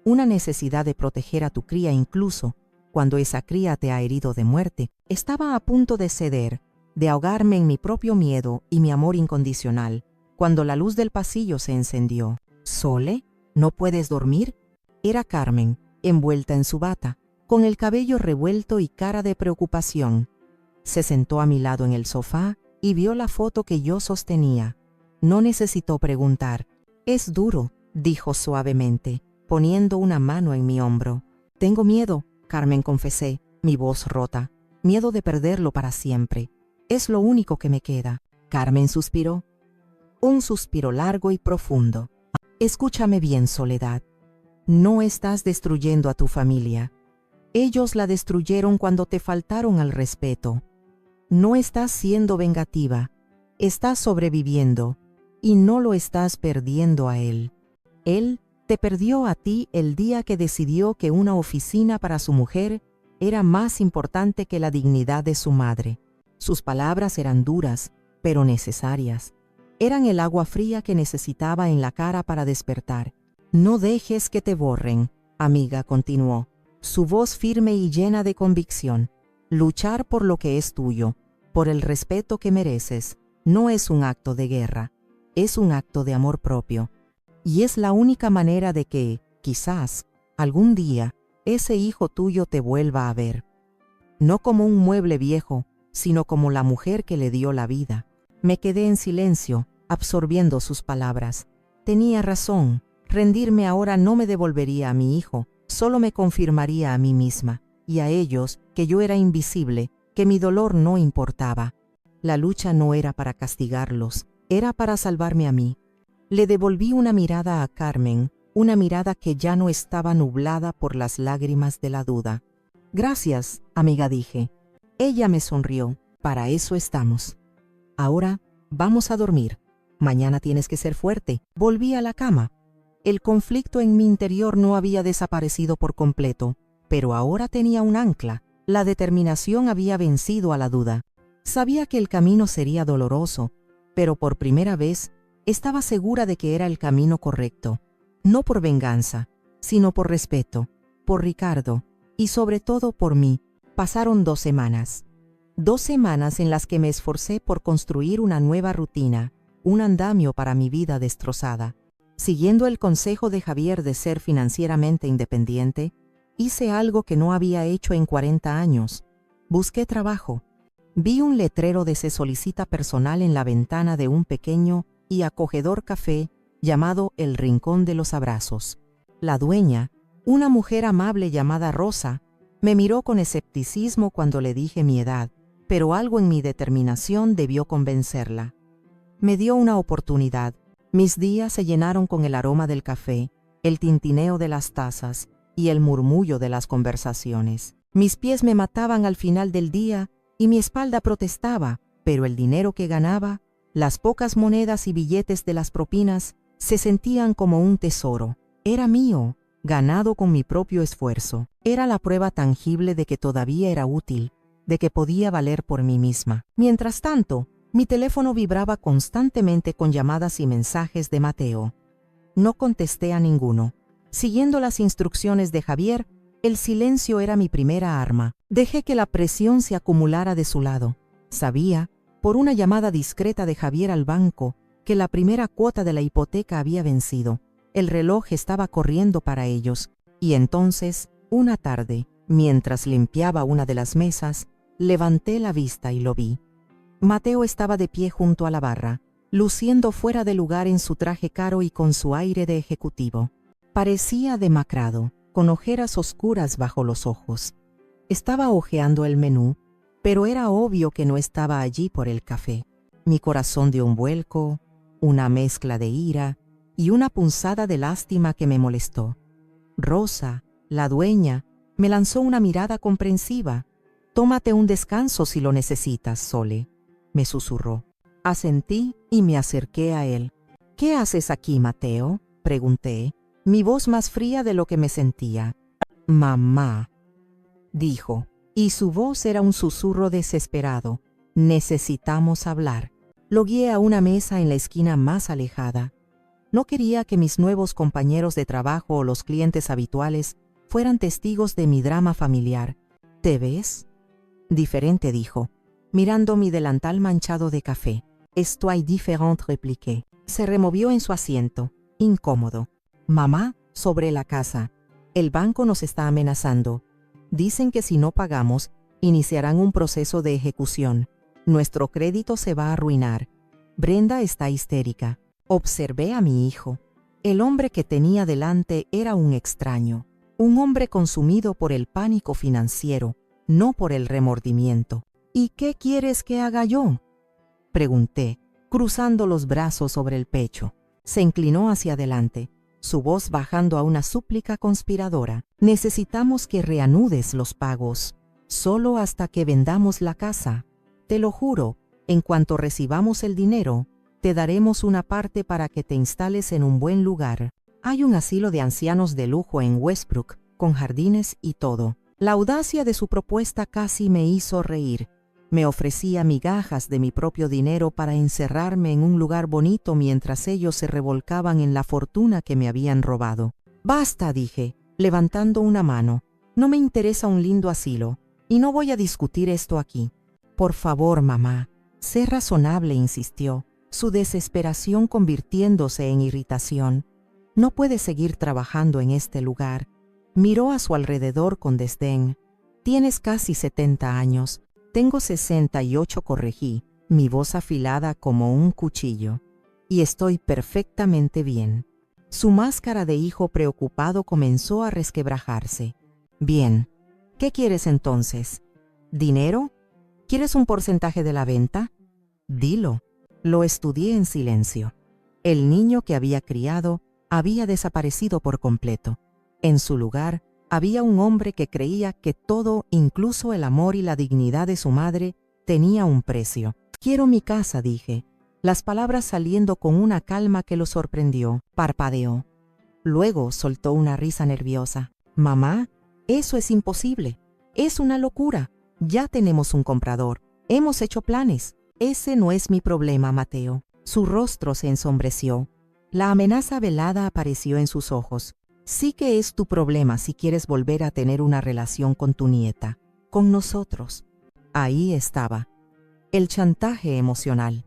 una necesidad de proteger a tu cría incluso cuando esa cría te ha herido de muerte. Estaba a punto de ceder, de ahogarme en mi propio miedo y mi amor incondicional, cuando la luz del pasillo se encendió. ¿Sole? ¿No puedes dormir? Era Carmen, envuelta en su bata, con el cabello revuelto y cara de preocupación. Se sentó a mi lado en el sofá y vio la foto que yo sostenía. No necesitó preguntar. «Es duro», dijo suavemente. poniendo una mano en mi hombro. Tengo miedo, Carmen, confesé, mi voz rota. Miedo de perderlo para siempre. Es lo único que me queda. Carmen suspiró. Un suspiro largo y profundo. Escúchame bien, Soledad. No estás destruyendo a tu familia. Ellos la destruyeron cuando te faltaron al respeto. No estás siendo vengativa. Estás sobreviviendo y no lo estás perdiendo a él. Él te perdió a ti el día que decidió que una oficina para su mujer era más importante que la dignidad de su madre. Sus palabras eran duras, pero necesarias. Eran el agua fría que necesitaba en la cara para despertar. No dejes que te borren, amiga, continuó, su voz firme y llena de convicción. Luchar por lo que es tuyo, por el respeto que mereces, no es un acto de guerra, es un acto de amor propio. Y es la única manera de que, quizás, algún día, ese hijo tuyo te vuelva a ver. No como un mueble viejo, sino como la mujer que le dio la vida. Me quedé en silencio, absorbiendo sus palabras. Tenía razón, rendirme ahora no me devolvería a mi hijo, solo me confirmaría a mí misma, y a ellos, que yo era invisible, que mi dolor no importaba. La lucha no era para castigarlos, era para salvarme a mí. Le devolví una mirada a Carmen, una mirada que ya no estaba nublada por las lágrimas de la duda. Gracias, amiga, dije. Ella me sonrió. Para eso estamos. Ahora, vamos a dormir. Mañana tienes que ser fuerte. Volví a la cama. El conflicto en mi interior no había desaparecido por completo, pero ahora tenía un ancla. La determinación había vencido a la duda. Sabía que el camino sería doloroso, pero por primera vez estaba segura de que era el camino correcto. No por venganza, sino por respeto, por Ricardo y sobre todo por mí. Pasaron 2 semanas. 2 semanas en las que me esforcé por construir una nueva rutina, un andamio para mi vida destrozada. Siguiendo el consejo de Javier de ser financieramente independiente, hice algo que no había hecho en 40 años. Busqué trabajo. Vi un letrero de se solicita personal en la ventana de un pequeño y acogedor café llamado El Rincón de los Abrazos. La dueña, una mujer amable llamada Rosa, me miró con escepticismo cuando le dije mi edad, pero algo en mi determinación debió convencerla. Me dio una oportunidad. Mis días se llenaron con el aroma del café, el tintineo de las tazas y el murmullo de las conversaciones. Mis pies me mataban al final del día y mi espalda protestaba, pero el dinero que ganaba, las pocas monedas y billetes de las propinas, se sentían como un tesoro. Era mío, ganado con mi propio esfuerzo. Era la prueba tangible de que todavía era útil, de que podía valer por mí misma. Mientras tanto, mi teléfono vibraba constantemente con llamadas y mensajes de Mateo. No contesté a ninguno. Siguiendo las instrucciones de Javier, el silencio era mi primera arma. Dejé que la presión se acumulara de su lado. Sabía, por una llamada discreta de Javier al banco, que la primera cuota de la hipoteca había vencido. El reloj estaba corriendo para ellos, y entonces, una tarde, mientras limpiaba una de las mesas, levanté la vista y lo vi. Mateo estaba de pie junto a la barra, luciendo fuera de lugar en su traje caro y con su aire de ejecutivo. Parecía demacrado, con ojeras oscuras bajo los ojos. Estaba hojeando el menú, pero era obvio que no estaba allí por el café. Mi corazón dio un vuelco, una mezcla de ira y una punzada de lástima que me molestó. Rosa, la dueña, me lanzó una mirada comprensiva. «Tómate un descanso si lo necesitas, Sole», me susurró. Asentí y me acerqué a él. «¿Qué haces aquí, Mateo?», pregunté, mi voz más fría de lo que me sentía. «Mamá», dijo, y su voz era un susurro desesperado. «Necesitamos hablar». Lo guié a una mesa en la esquina más alejada. No quería que mis nuevos compañeros de trabajo o los clientes habituales fueran testigos de mi drama familiar. «¿Te ves?», diferente, dijo, mirando mi delantal manchado de café. «Estoy différente», repliqué. Se removió en su asiento, incómodo. «Mamá, sobre la casa. El banco nos está amenazando. Dicen que si no pagamos, iniciarán un proceso de ejecución. Nuestro crédito se va a arruinar. Brenda está histérica». Observé a mi hijo. El hombre que tenía delante era un extraño, un hombre consumido por el pánico financiero, no por el remordimiento. ¿Y qué quieres que haga yo?, pregunté, cruzando los brazos sobre el pecho. Se inclinó hacia adelante, su voz bajando a una súplica conspiradora. Necesitamos que reanudes los pagos, solo hasta que vendamos la casa. Te lo juro, en cuanto recibamos el dinero, te daremos una parte para que te instales en un buen lugar. Hay un asilo de ancianos de lujo en Westbrook, con jardines y todo. La audacia de su propuesta casi me hizo reír. Me ofrecía migajas de mi propio dinero para encerrarme en un lugar bonito mientras ellos se revolcaban en la fortuna que me habían robado. Basta, dije, levantando una mano. No me interesa un lindo asilo, y no voy a discutir esto aquí. Por favor, mamá, sé razonable, insistió, su desesperación convirtiéndose en irritación. No puedes seguir trabajando en este lugar. Miró a su alrededor con desdén. Tienes casi 70 años. Tengo 68, corregí, mi voz afilada como un cuchillo. Y estoy perfectamente bien. Su máscara de hijo preocupado comenzó a resquebrajarse. Bien, ¿qué quieres entonces? ¿Dinero? ¿Quieres un porcentaje de la venta? Dilo. Lo estudié en silencio. El niño que había criado había desaparecido por completo. En su lugar, había un hombre que creía que todo, incluso el amor y la dignidad de su madre, tenía un precio. Quiero mi casa, dije, las palabras saliendo con una calma que lo sorprendió. Parpadeó. Luego soltó una risa nerviosa. Mamá, eso es imposible. Es una locura. Ya tenemos un comprador. Hemos hecho planes. Ese no es mi problema, Mateo. Su rostro se ensombreció. La amenaza velada apareció en sus ojos. Sí que es tu problema si quieres volver a tener una relación con tu nieta, con nosotros. Ahí estaba. El chantaje emocional.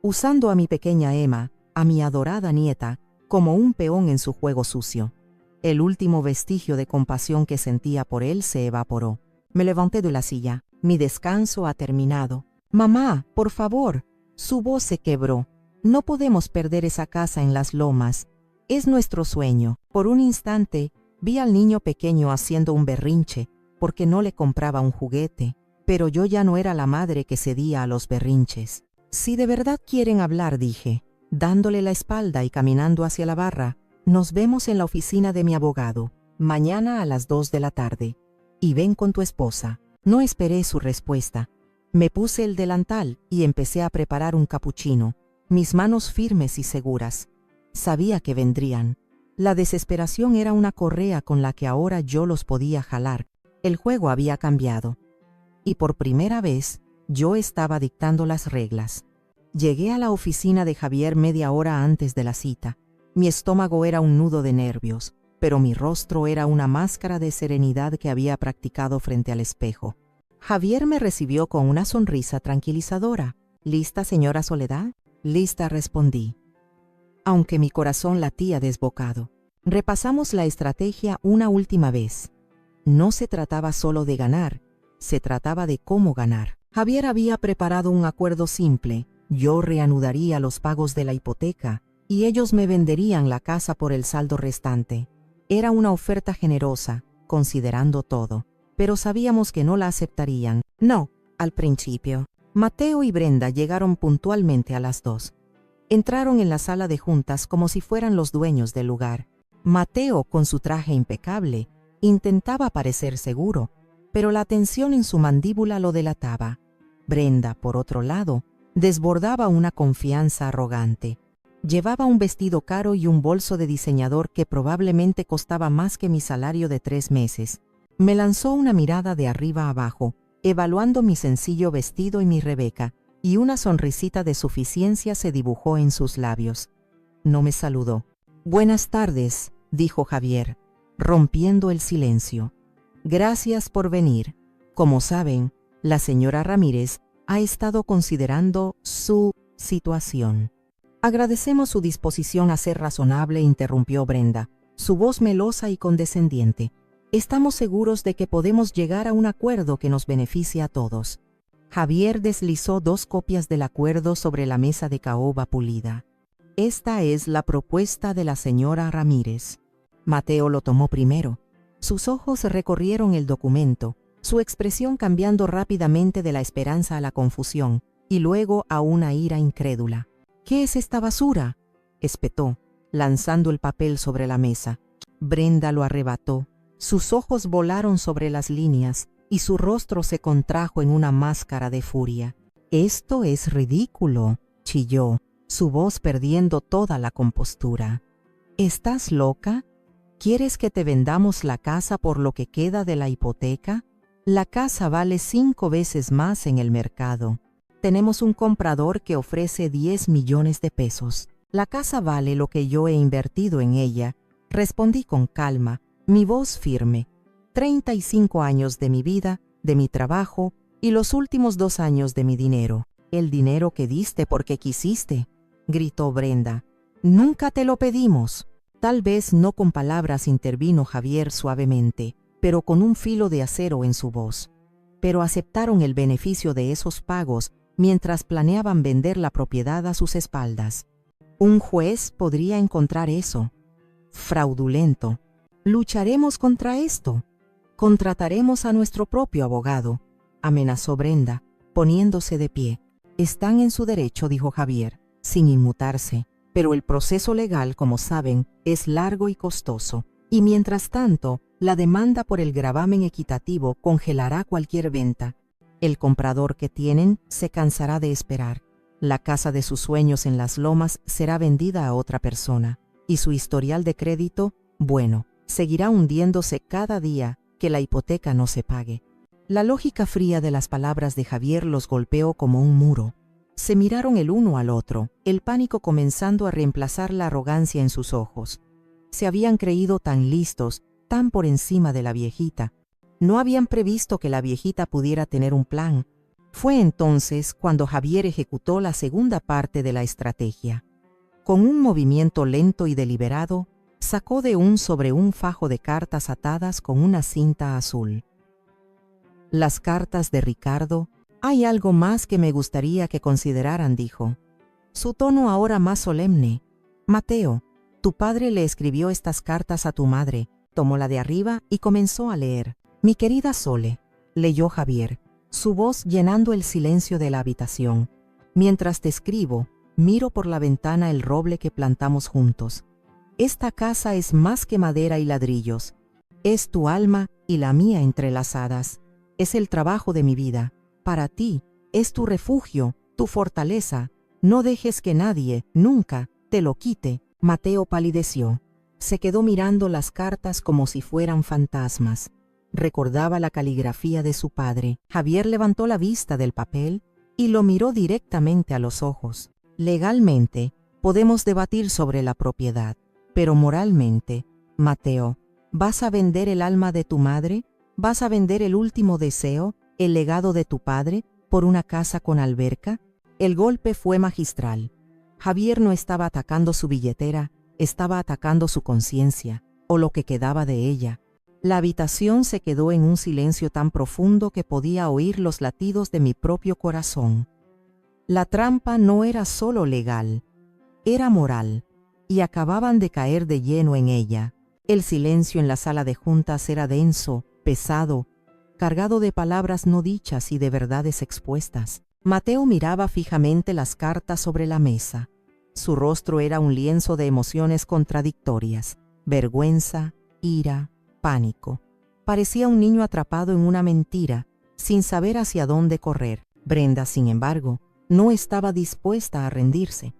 Usando a mi pequeña Emma, a mi adorada nieta, como un peón en su juego sucio. El último vestigio de compasión que sentía por él se evaporó. Me levanté de la silla. Mi descanso ha terminado. Mamá, por favor. Su voz se quebró. No podemos perder esa casa en las lomas. Es nuestro sueño. Por un instante, vi al niño pequeño haciendo un berrinche, porque no le compraba un juguete. Pero yo ya no era la madre que cedía a los berrinches. Si de verdad quieren hablar, dije, dándole la espalda y caminando hacia la barra, nos vemos en la oficina de mi abogado, mañana a las 2 de la tarde. Y ven con tu esposa. No esperé su respuesta. Me puse el delantal y empecé a preparar un capuchino, mis manos firmes y seguras. Sabía que vendrían. La desesperación era una correa con la que ahora yo los podía jalar. El juego había cambiado. Y por primera vez, yo estaba dictando las reglas. Llegué a la oficina de Javier media hora antes de la cita. Mi estómago era un nudo de nervios, pero mi rostro era una máscara de serenidad que había practicado frente al espejo. Javier me recibió con una sonrisa tranquilizadora. ¿Lista, señora Soledad? Lista, respondí, aunque mi corazón latía desbocado. Repasamos la estrategia una última vez. No se trataba solo de ganar, se trataba de cómo ganar. Javier había preparado un acuerdo simple. Yo reanudaría los pagos de la hipoteca y ellos me venderían la casa por el saldo restante. Era una oferta generosa, considerando todo, pero sabíamos que no la aceptarían. No, al principio. Mateo y Brenda llegaron puntualmente a las 2. Entraron en la sala de juntas como si fueran los dueños del lugar. Mateo, con su traje impecable, intentaba parecer seguro, pero la tensión en su mandíbula lo delataba. Brenda, por otro lado, desbordaba una confianza arrogante. Llevaba un vestido caro y un bolso de diseñador que probablemente costaba más que mi salario de 3 meses. Me lanzó una mirada de arriba abajo, evaluando mi sencillo vestido y mi Rebeca, y una sonrisita de suficiencia se dibujó en sus labios. No me saludó. «Buenas tardes», dijo Javier, rompiendo el silencio. «Gracias por venir. Como saben, la señora Ramírez ha estado considerando su situación». «Agradecemos su disposición a ser razonable», interrumpió Brenda, su voz melosa y condescendiente. «Estamos seguros de que podemos llegar a un acuerdo que nos beneficie a todos». Javier deslizó 2 copias del acuerdo sobre la mesa de caoba pulida. Esta es la propuesta de la señora Ramírez. Mateo lo tomó primero. Sus ojos recorrieron el documento, su expresión cambiando rápidamente de la esperanza a la confusión, y luego a una ira incrédula. «¿Qué es esta basura?», espetó, lanzando el papel sobre la mesa. Brenda lo arrebató. Sus ojos volaron sobre las líneas y su rostro se contrajo en una máscara de furia. «Esto es ridículo», chilló, su voz perdiendo toda la compostura. «¿Estás loca? ¿Quieres que te vendamos la casa por lo que queda de la hipoteca? La casa vale 5 veces más en el mercado. Tenemos un comprador que ofrece 10 millones de pesos. La casa vale lo que yo he invertido en ella», respondí con calma, mi voz firme. 35 años de mi vida, de mi trabajo y los últimos 2 años de mi dinero. «El dinero que diste porque quisiste», gritó Brenda. «Nunca te lo pedimos». Tal vez no con palabras intervino Javier suavemente, pero con un filo de acero en su voz. Pero aceptaron el beneficio de esos pagos mientras planeaban vender la propiedad a sus espaldas. Un juez podría encontrar eso. Fraudulento. «Lucharemos contra esto. Contrataremos a nuestro propio abogado», amenazó Brenda, poniéndose de pie. «Están en su derecho», dijo Javier, sin inmutarse, «pero el proceso legal, como saben, es largo y costoso, y mientras tanto, la demanda por el gravamen equitativo congelará cualquier venta. El comprador que tienen se cansará de esperar. La casa de sus sueños en Las Lomas será vendida a otra persona, y su historial de crédito, bueno, seguirá hundiéndose cada día que la hipoteca no se pague». La lógica fría de las palabras de Javier los golpeó como un muro. Se miraron el uno al otro, el pánico comenzando a reemplazar la arrogancia en sus ojos. Se habían creído tan listos, tan por encima de la viejita. No habían previsto que la viejita pudiera tener un plan. Fue entonces cuando Javier ejecutó la segunda parte de la estrategia. Con un movimiento lento y deliberado, sacó de sobre un fajo de cartas atadas con una cinta azul. «Las cartas de Ricardo. Hay algo más que me gustaría que consideraran», dijo. Su tono ahora más solemne. «Mateo, tu padre le escribió estas cartas a tu madre». Tomó la de arriba y comenzó a leer. «Mi querida Sole», leyó Javier, su voz llenando el silencio de la habitación. «Mientras te escribo, miro por la ventana el roble que plantamos juntos. Esta casa es más que madera y ladrillos. Es tu alma y la mía entrelazadas. Es el trabajo de mi vida. Para ti, es tu refugio, tu fortaleza. No dejes que nadie, nunca, te lo quite». Mateo palideció. Se quedó mirando las cartas como si fueran fantasmas. Recordaba la caligrafía de su padre. Javier levantó la vista del papel y lo miró directamente a los ojos. «Legalmente, podemos debatir sobre la propiedad, pero moralmente, Mateo, ¿vas a vender el alma de tu madre? ¿Vas a vender el último deseo, el legado de tu padre, por una casa con alberca?» El golpe fue magistral. Javier no estaba atacando su billetera, estaba atacando su conciencia, o lo que quedaba de ella. La habitación se quedó en un silencio tan profundo que podía oír los latidos de mi propio corazón. La trampa no era solo legal, era moral, y acababan de caer de lleno en ella. El silencio en la sala de juntas era denso, pesado, cargado de palabras no dichas y de verdades expuestas. Mateo miraba fijamente las cartas sobre la mesa. Su rostro era un lienzo de emociones contradictorias: vergüenza, ira, pánico. Parecía un niño atrapado en una mentira, sin saber hacia dónde correr. Brenda, sin embargo, no estaba dispuesta a rendirse.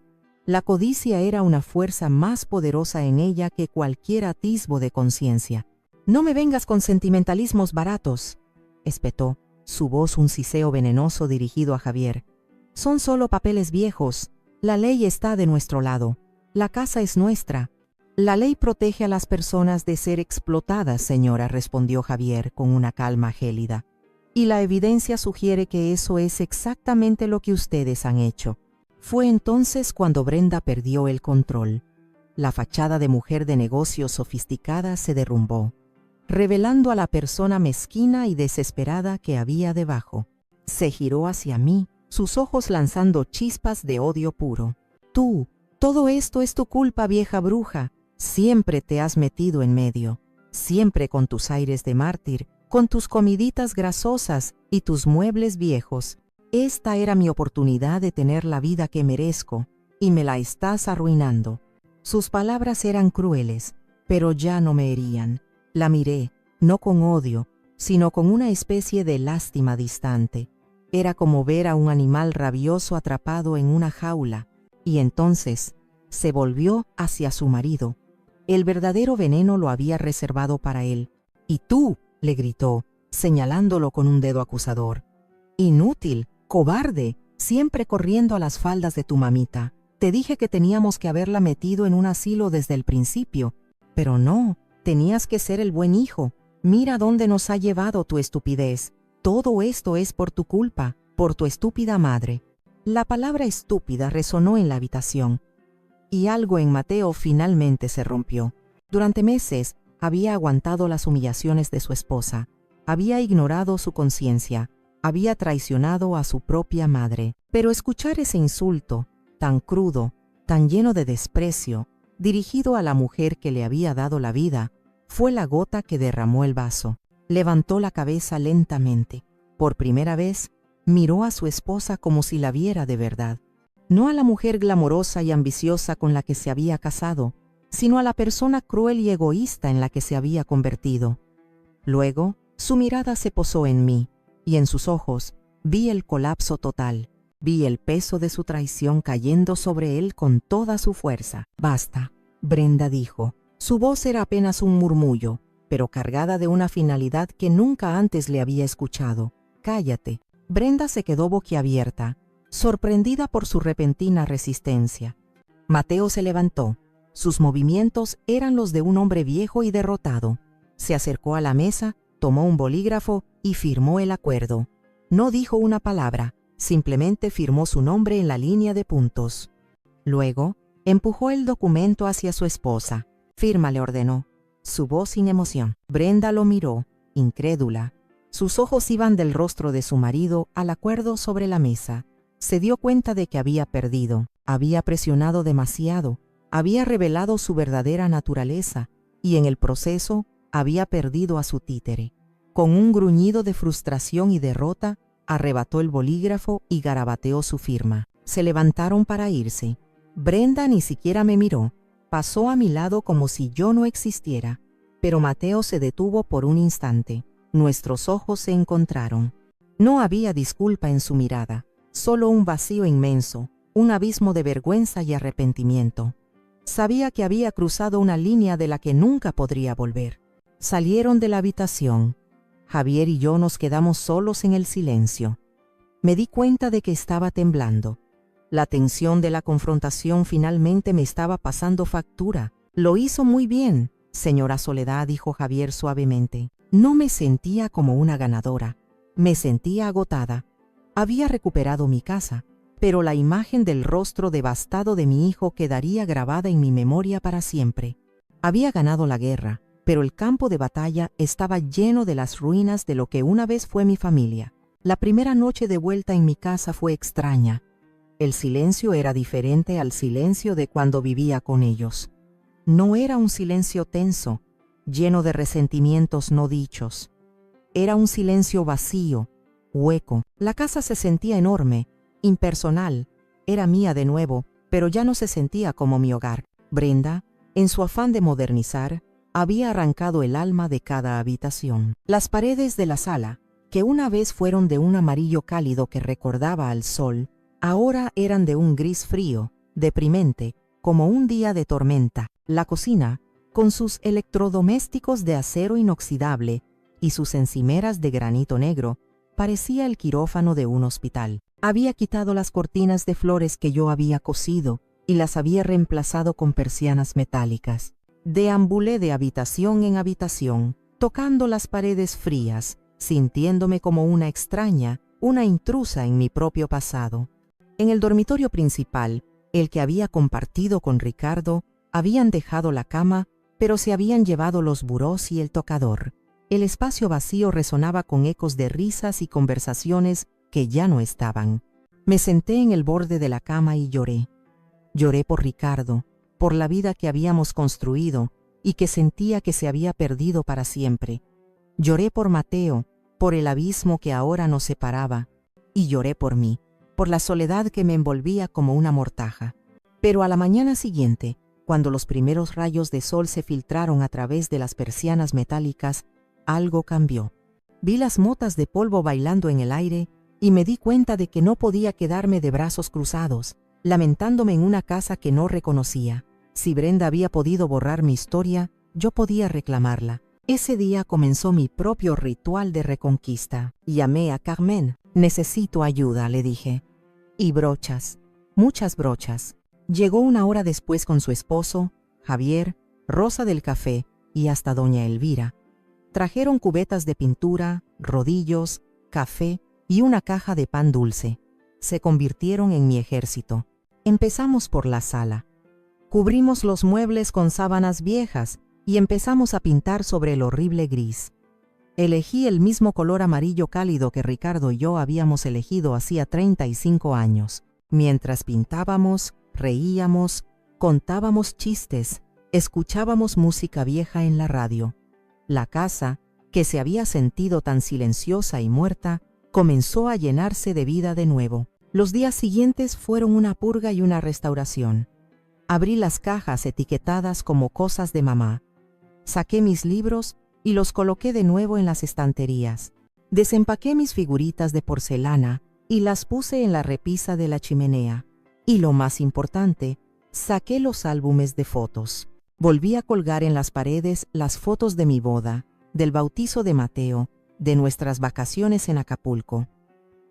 La codicia era una fuerza más poderosa en ella que cualquier atisbo de conciencia. «No me vengas con sentimentalismos baratos», espetó, su voz un siseo venenoso dirigido a Javier. «Son solo papeles viejos. La ley está de nuestro lado. La casa es nuestra». «La ley protege a las personas de ser explotadas, señora», respondió Javier con una calma gélida. «Y la evidencia sugiere que eso es exactamente lo que ustedes han hecho». Fue entonces cuando Brenda perdió el control. La fachada de mujer de negocios sofisticada se derrumbó, revelando a la persona mezquina y desesperada que había debajo. Se giró hacia mí, sus ojos lanzando chispas de odio puro. «Tú, Todo esto es tu culpa, vieja bruja. Siempre te has metido en medio, siempre con tus aires de mártir, con tus comiditas grasosas y tus muebles viejos. Esta era mi oportunidad de tener la vida que merezco, y me la estás arruinando. Sus palabras eran crueles, pero ya no me herían. La miré, no con odio, sino con una especie de lástima distante. Era como ver a un animal rabioso atrapado en una jaula, y entonces se volvió hacia su marido. El verdadero veneno lo había reservado para él. «¿Y tú?», le gritó, señalándolo con un dedo acusador. «Inútil, cobarde, siempre corriendo a las faldas de tu mamita. Te dije que teníamos que haberla metido en un asilo desde el principio, pero no, tenías que ser el buen hijo. Mira dónde nos ha llevado tu estupidez. Todo esto es por tu culpa, por tu estúpida madre». La palabra estúpida resonó en la habitación, y algo en Mateo finalmente se rompió. Durante meses había aguantado las humillaciones de su esposa, había ignorado su conciencia, había traicionado a su propia madre. Pero escuchar ese insulto, tan crudo, tan lleno de desprecio, dirigido a la mujer que le había dado la vida, fue la gota que derramó el vaso. Levantó la cabeza lentamente. Por primera vez, miró a su esposa como si la viera de verdad. No a la mujer glamorosa y ambiciosa con la que se había casado, sino a la persona cruel y egoísta en la que se había convertido. Luego, su mirada se posó en mí, y en sus ojos vi el colapso total. Vi el peso de su traición cayendo sobre él con toda su fuerza. «Basta», Brenda dijo. Su voz era apenas un murmullo, pero cargada de una finalidad que nunca antes le había escuchado. «Cállate». Brenda se quedó boquiabierta, sorprendida por su repentina resistencia. Mateo se levantó. Sus movimientos eran los de un hombre viejo y derrotado. Se acercó a la mesa, tomó un bolígrafo y firmó el acuerdo. No dijo una palabra, simplemente firmó su nombre en la línea de puntos. Luego, empujó el documento hacia su esposa. «Firma», le ordenó, su voz sin emoción. Brenda lo miró, incrédula. Sus ojos iban del rostro de su marido al acuerdo sobre la mesa. Se dio cuenta de que había perdido, había presionado demasiado, había revelado su verdadera naturaleza y en el proceso había perdido a su títere. Con un gruñido de frustración y derrota, arrebató el bolígrafo y garabateó su firma. Se levantaron para irse. Brenda ni siquiera me miró. Pasó a mi lado como si yo no existiera, pero Mateo se detuvo por un instante. Nuestros ojos se encontraron. No había disculpa en su mirada, solo un vacío inmenso, un abismo de vergüenza y arrepentimiento. Sabía que había cruzado una línea de la que nunca podría volver. Salieron de la habitación. Javier y yo nos quedamos solos en el silencio. Me di cuenta de que estaba temblando. La tensión de la confrontación finalmente me estaba pasando factura. «Lo hizo muy bien, señora Soledad», dijo Javier suavemente. No me sentía como una ganadora. Me sentía agotada. Había recuperado mi casa, pero la imagen del rostro devastado de mi hijo quedaría grabada en mi memoria para siempre. Había ganado la guerra, pero el campo de batalla estaba lleno de las ruinas de lo que una vez fue mi familia. La primera noche de vuelta en mi casa fue extraña. El silencio era diferente al silencio de cuando vivía con ellos. No era un silencio tenso, lleno de resentimientos no dichos. Era un silencio vacío, hueco. La casa se sentía enorme, impersonal. Era mía de nuevo, pero ya no se sentía como mi hogar. Brenda, en su afán de modernizar, había arrancado el alma de cada habitación. Las paredes de la sala, que una vez fueron de un amarillo cálido que recordaba al sol, ahora eran de un gris frío, deprimente, como un día de tormenta. La cocina, con sus electrodomésticos de acero inoxidable y sus encimeras de granito negro, parecía el quirófano de un hospital. Había quitado las cortinas de flores que yo había cosido y las había reemplazado con persianas metálicas. Deambulé de habitación en habitación, tocando las paredes frías, sintiéndome como una extraña, una intrusa en mi propio pasado. En el dormitorio principal, el que había compartido con Ricardo, habían dejado la cama, pero se habían llevado los burós y el tocador. El espacio vacío resonaba con ecos de risas y conversaciones que ya no estaban. Me senté en el borde de la cama y lloré. Lloré por Ricardo, por la vida que habíamos construido y que sentía que se había perdido para siempre. Lloré por Mateo, por el abismo que ahora nos separaba, y lloré por mí, por la soledad que me envolvía como una mortaja. Pero a la mañana siguiente, cuando los primeros rayos de sol se filtraron a través de las persianas metálicas, algo cambió. Vi las motas de polvo bailando en el aire y me di cuenta de que no podía quedarme de brazos cruzados, lamentándome en una casa que no reconocía. Si Brenda había podido borrar mi historia, yo podía reclamarla. Ese día comenzó mi propio ritual de reconquista. Llamé a Carmen. «Necesito ayuda», le dije. Y brochas, muchas brochas. Llegó una hora después con su esposo, Javier, Rosa del Café y hasta doña Elvira. Trajeron cubetas de pintura, rodillos, café y una caja de pan dulce. Se convirtieron en mi ejército. Empezamos por la sala. Cubrimos los muebles con sábanas viejas y empezamos a pintar sobre el horrible gris. Elegí el mismo color amarillo cálido que Ricardo y yo habíamos elegido hacía 35 años. Mientras pintábamos, reíamos, contábamos chistes, escuchábamos música vieja en la radio. La casa, que se había sentido tan silenciosa y muerta, comenzó a llenarse de vida de nuevo. Los días siguientes fueron una purga y una restauración. Abrí las cajas etiquetadas como cosas de mamá. Saqué mis libros y los coloqué de nuevo en las estanterías. Desempaqué mis figuritas de porcelana y las puse en la repisa de la chimenea. Y lo más importante, saqué los álbumes de fotos. Volví a colgar en las paredes las fotos de mi boda, del bautizo de Mateo, de nuestras vacaciones en Acapulco.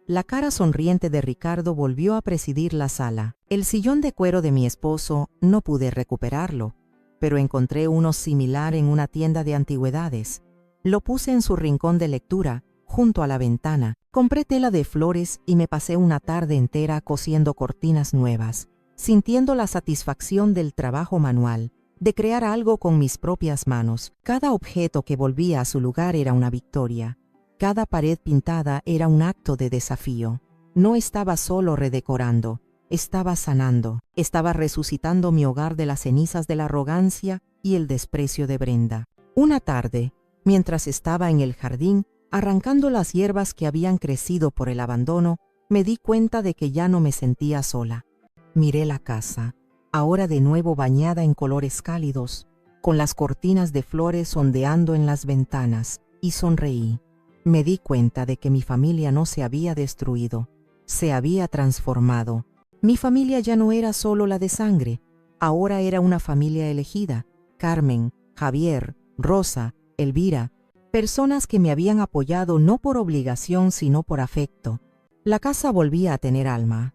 La cara sonriente de Ricardo volvió a presidir la sala. El sillón de cuero de mi esposo no pude recuperarlo, pero encontré uno similar en una tienda de antigüedades. Lo puse en su rincón de lectura, junto a la ventana. Compré tela de flores y me pasé una tarde entera cosiendo cortinas nuevas, sintiendo la satisfacción del trabajo manual, de crear algo con mis propias manos. Cada objeto que volvía a su lugar era una victoria. Cada pared pintada era un acto de desafío. No estaba solo redecorando, estaba sanando, estaba resucitando mi hogar de las cenizas de la arrogancia y el desprecio de Brenda. Una tarde, mientras estaba en el jardín, arrancando las hierbas que habían crecido por el abandono, me di cuenta de que ya no me sentía sola. Miré la casa, ahora de nuevo bañada en colores cálidos, con las cortinas de flores ondeando en las ventanas, y sonreí. Me di cuenta de que mi familia no se había destruido, se había transformado. Mi familia ya no era solo la de sangre, ahora era una familia elegida. Carmen, Javier, Rosa, Elvira, personas que me habían apoyado no por obligación sino por afecto. La casa volvía a tener alma,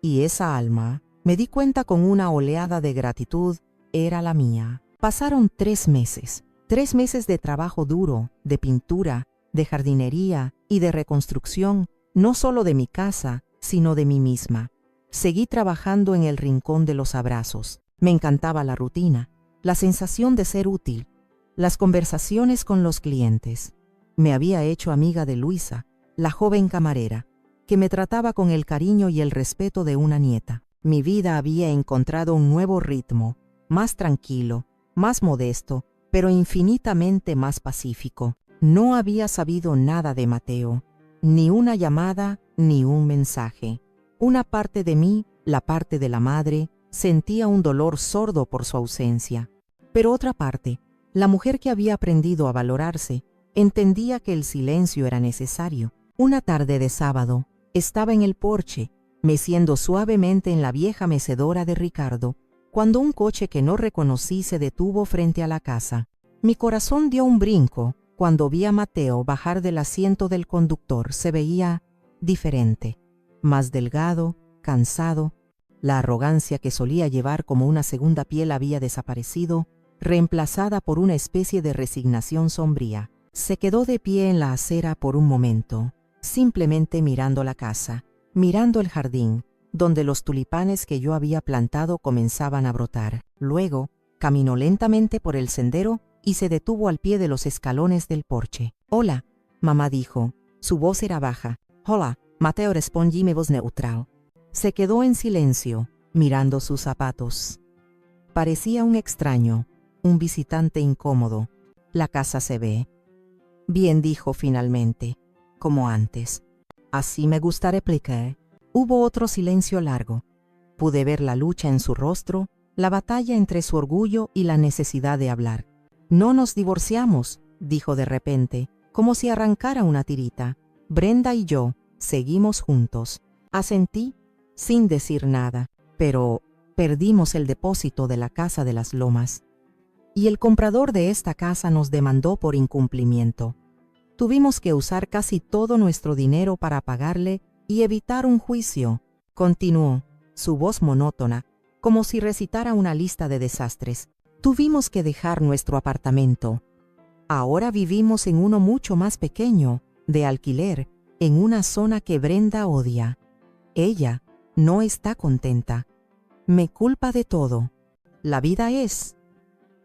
y esa alma, me di cuenta con una oleada de gratitud, era la mía. Pasaron 3 meses, 3 meses de trabajo duro, de pintura, de jardinería y de reconstrucción, no solo de mi casa, sino de mí misma. Seguí trabajando en el rincón de los abrazos. Me encantaba la rutina, la sensación de ser útil, las conversaciones con los clientes. Me había hecho amiga de Luisa, la joven camarera, que me trataba con el cariño y el respeto de una nieta. Mi vida había encontrado un nuevo ritmo, más tranquilo, más modesto, pero infinitamente más pacífico. No había sabido nada de Mateo, ni una llamada, ni un mensaje. Una parte de mí, la parte de la madre, sentía un dolor sordo por su ausencia. Pero otra parte, la mujer que había aprendido a valorarse, entendía que el silencio era necesario. Una tarde de sábado, estaba en el porche, meciendo suavemente en la vieja mecedora de Ricardo, cuando un coche que no reconocí se detuvo frente a la casa. Mi corazón dio un brinco. Cuando vi a Mateo bajar del asiento del conductor, se veía diferente, más delgado, cansado. La arrogancia que solía llevar como una segunda piel había desaparecido, reemplazada por una especie de resignación sombría. Se quedó de pie en la acera por un momento, simplemente mirando la casa, mirando el jardín, donde los tulipanes que yo había plantado comenzaban a brotar. Luego, caminó lentamente por el sendero y se detuvo al pie de los escalones del porche. «Hola», mamá dijo. Su voz era baja. «Hola», Mateo respondió mi voz neutral. Se quedó en silencio, mirando sus zapatos. Parecía un extraño, un visitante incómodo. La casa se ve. Bien, dijo finalmente, como antes. Así me gusta, repliqué. Hubo otro silencio largo. Pude ver la lucha en su rostro, la batalla entre su orgullo y la necesidad de hablar. No nos divorciamos, dijo de repente, como si arrancara una tirita. Brenda y yo seguimos juntos. Asentí, sin decir nada, pero perdimos el depósito de la casa de las Lomas. Y el comprador de esta casa nos demandó por incumplimiento. Tuvimos que usar casi todo nuestro dinero para pagarle y evitar un juicio, continuó, su voz monótona, como si recitara una lista de desastres. Tuvimos que dejar nuestro apartamento. Ahora vivimos en uno mucho más pequeño, de alquiler, en una zona que Brenda odia. Ella no está contenta. Me culpa de todo. La vida es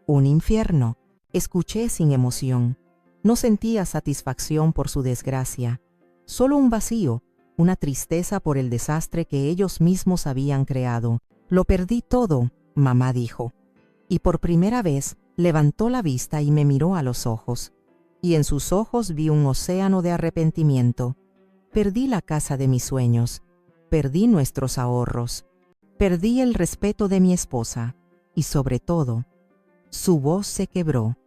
un infierno. Escuché sin emoción. No sentía satisfacción por su desgracia, solo un vacío, una tristeza por el desastre que ellos mismos habían creado. Lo perdí todo, mamá dijo. Y por primera vez levantó la vista y me miró a los ojos. Y en sus ojos vi un océano de arrepentimiento. Perdí la casa de mis sueños, perdí nuestros ahorros, perdí el respeto de mi esposa y sobre todo, su voz se quebró.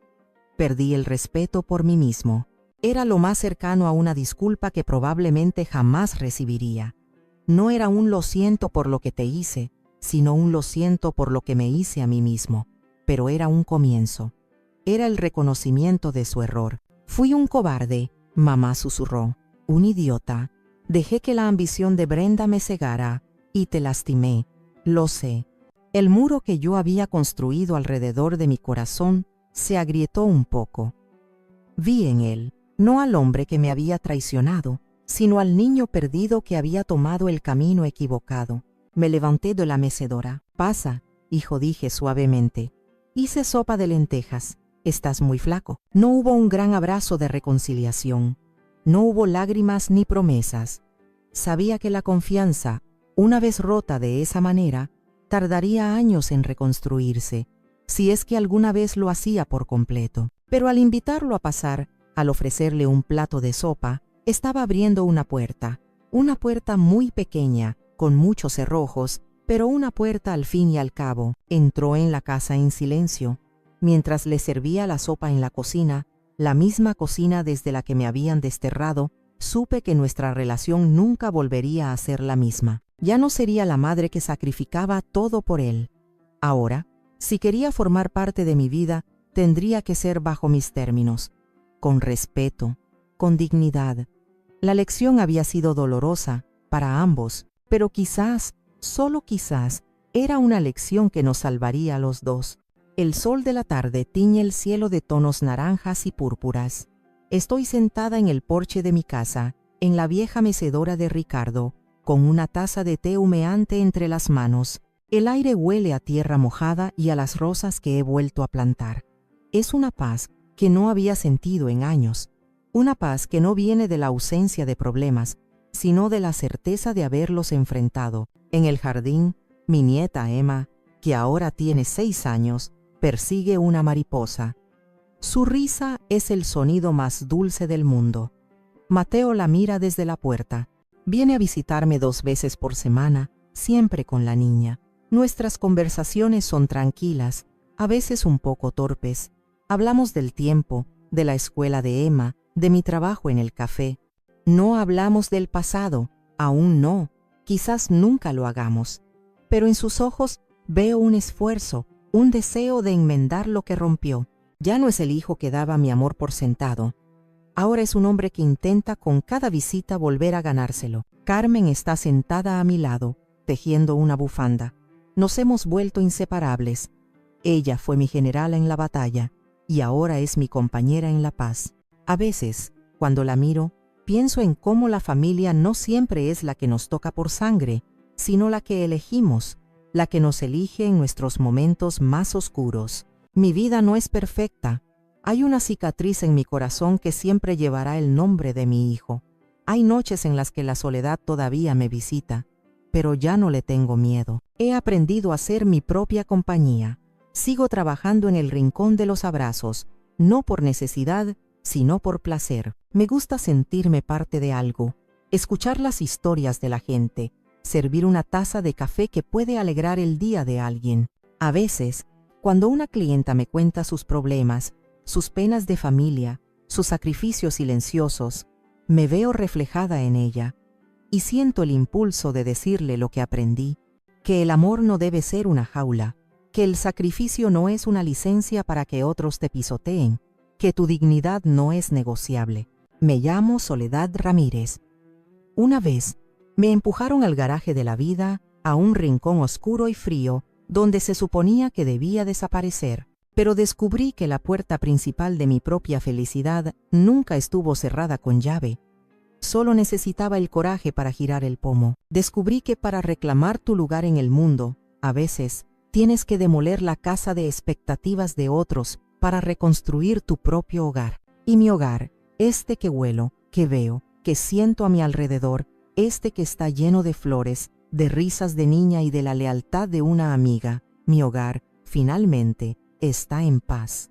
Perdí el respeto por mí mismo. Era lo más cercano a una disculpa que probablemente jamás recibiría. No era un lo siento por lo que te hice, sino un lo siento por lo que me hice a mí mismo. Pero era un comienzo. Era el reconocimiento de su error. Fui un cobarde, mamá susurró. Un idiota. Dejé que la ambición de Brenda me cegara y te lastimé. Lo sé. El muro que yo había construido alrededor de mi corazón se agrietó un poco. Vi en él, no al hombre que me había traicionado, sino al niño perdido que había tomado el camino equivocado. Me levanté de la mecedora. Pasa, hijo, dije suavemente. Hice sopa de lentejas. Estás muy flaco. No hubo un gran abrazo de reconciliación. No hubo lágrimas ni promesas. Sabía que la confianza, una vez rota de esa manera, tardaría años en reconstruirse, si es que alguna vez lo hacía por completo. Pero al invitarlo a pasar, al ofrecerle un plato de sopa, estaba abriendo una puerta muy pequeña, con muchos cerrojos, pero una puerta al fin y al cabo. Entró en la casa en silencio, mientras le servía la sopa en la cocina, la misma cocina desde la que me habían desterrado. Supe que nuestra relación nunca volvería a ser la misma. Ya no sería la madre que sacrificaba todo por él. Ahora, si quería formar parte de mi vida, tendría que ser bajo mis términos, con respeto, con dignidad. La lección había sido dolorosa para ambos, pero quizás, solo quizás, era una lección que nos salvaría a los dos. El sol de la tarde tiñe el cielo de tonos naranjas y púrpuras. Estoy sentada en el porche de mi casa, en la vieja mecedora de Ricardo, con una taza de té humeante entre las manos. El aire huele a tierra mojada y a las rosas que he vuelto a plantar. Es una paz que no había sentido en años. Una paz que no viene de la ausencia de problemas, sino de la certeza de haberlos enfrentado. En el jardín, mi nieta Emma, que ahora tiene 6 años, persigue una mariposa. Su risa es el sonido más dulce del mundo. Mateo la mira desde la puerta. Viene a visitarme 2 veces por semana, siempre con la niña. Nuestras conversaciones son tranquilas, a veces un poco torpes. Hablamos del tiempo, de la escuela de Emma, de mi trabajo en el café. No hablamos del pasado, aún no, quizás nunca lo hagamos. Pero en sus ojos veo un esfuerzo, un deseo de enmendar lo que rompió. Ya no es el hijo que daba mi amor por sentado. Ahora es un hombre que intenta con cada visita volver a ganárselo. Carmen está sentada a mi lado, tejiendo una bufanda. Nos hemos vuelto inseparables. Ella fue mi generala en la batalla y ahora es mi compañera en la paz. A veces, cuando la miro, pienso en cómo la familia no siempre es la que nos toca por sangre, sino la que elegimos, la que nos elige en nuestros momentos más oscuros. Mi vida no es perfecta. Hay una cicatriz en mi corazón que siempre llevará el nombre de mi hijo. Hay noches en las que la soledad todavía me visita, pero ya no le tengo miedo. He aprendido a ser mi propia compañía. Sigo trabajando en el rincón de los abrazos, no por necesidad, sino por placer. Me gusta sentirme parte de algo, escuchar las historias de la gente, servir una taza de café que puede alegrar el día de alguien. A veces, cuando una clienta me cuenta sus problemas, sus penas de familia, sus sacrificios silenciosos, me veo reflejada en ella y siento el impulso de decirle lo que aprendí, que el amor no debe ser una jaula, que el sacrificio no es una licencia para que otros te pisoteen, que tu dignidad no es negociable. Me llamo Soledad Ramírez. Una vez, me empujaron al garaje de la vida, a un rincón oscuro y frío, donde se suponía que debía desaparecer, pero descubrí que la puerta principal de mi propia felicidad nunca estuvo cerrada con llave. Solo necesitaba el coraje para girar el pomo. Descubrí que para reclamar tu lugar en el mundo, a veces, tienes que demoler la casa de expectativas de otros para reconstruir tu propio hogar. Y mi hogar, este que huelo, que veo, que siento a mi alrededor, este que está lleno de flores, de risas de niña y de la lealtad de una amiga, mi hogar, finalmente, está en paz.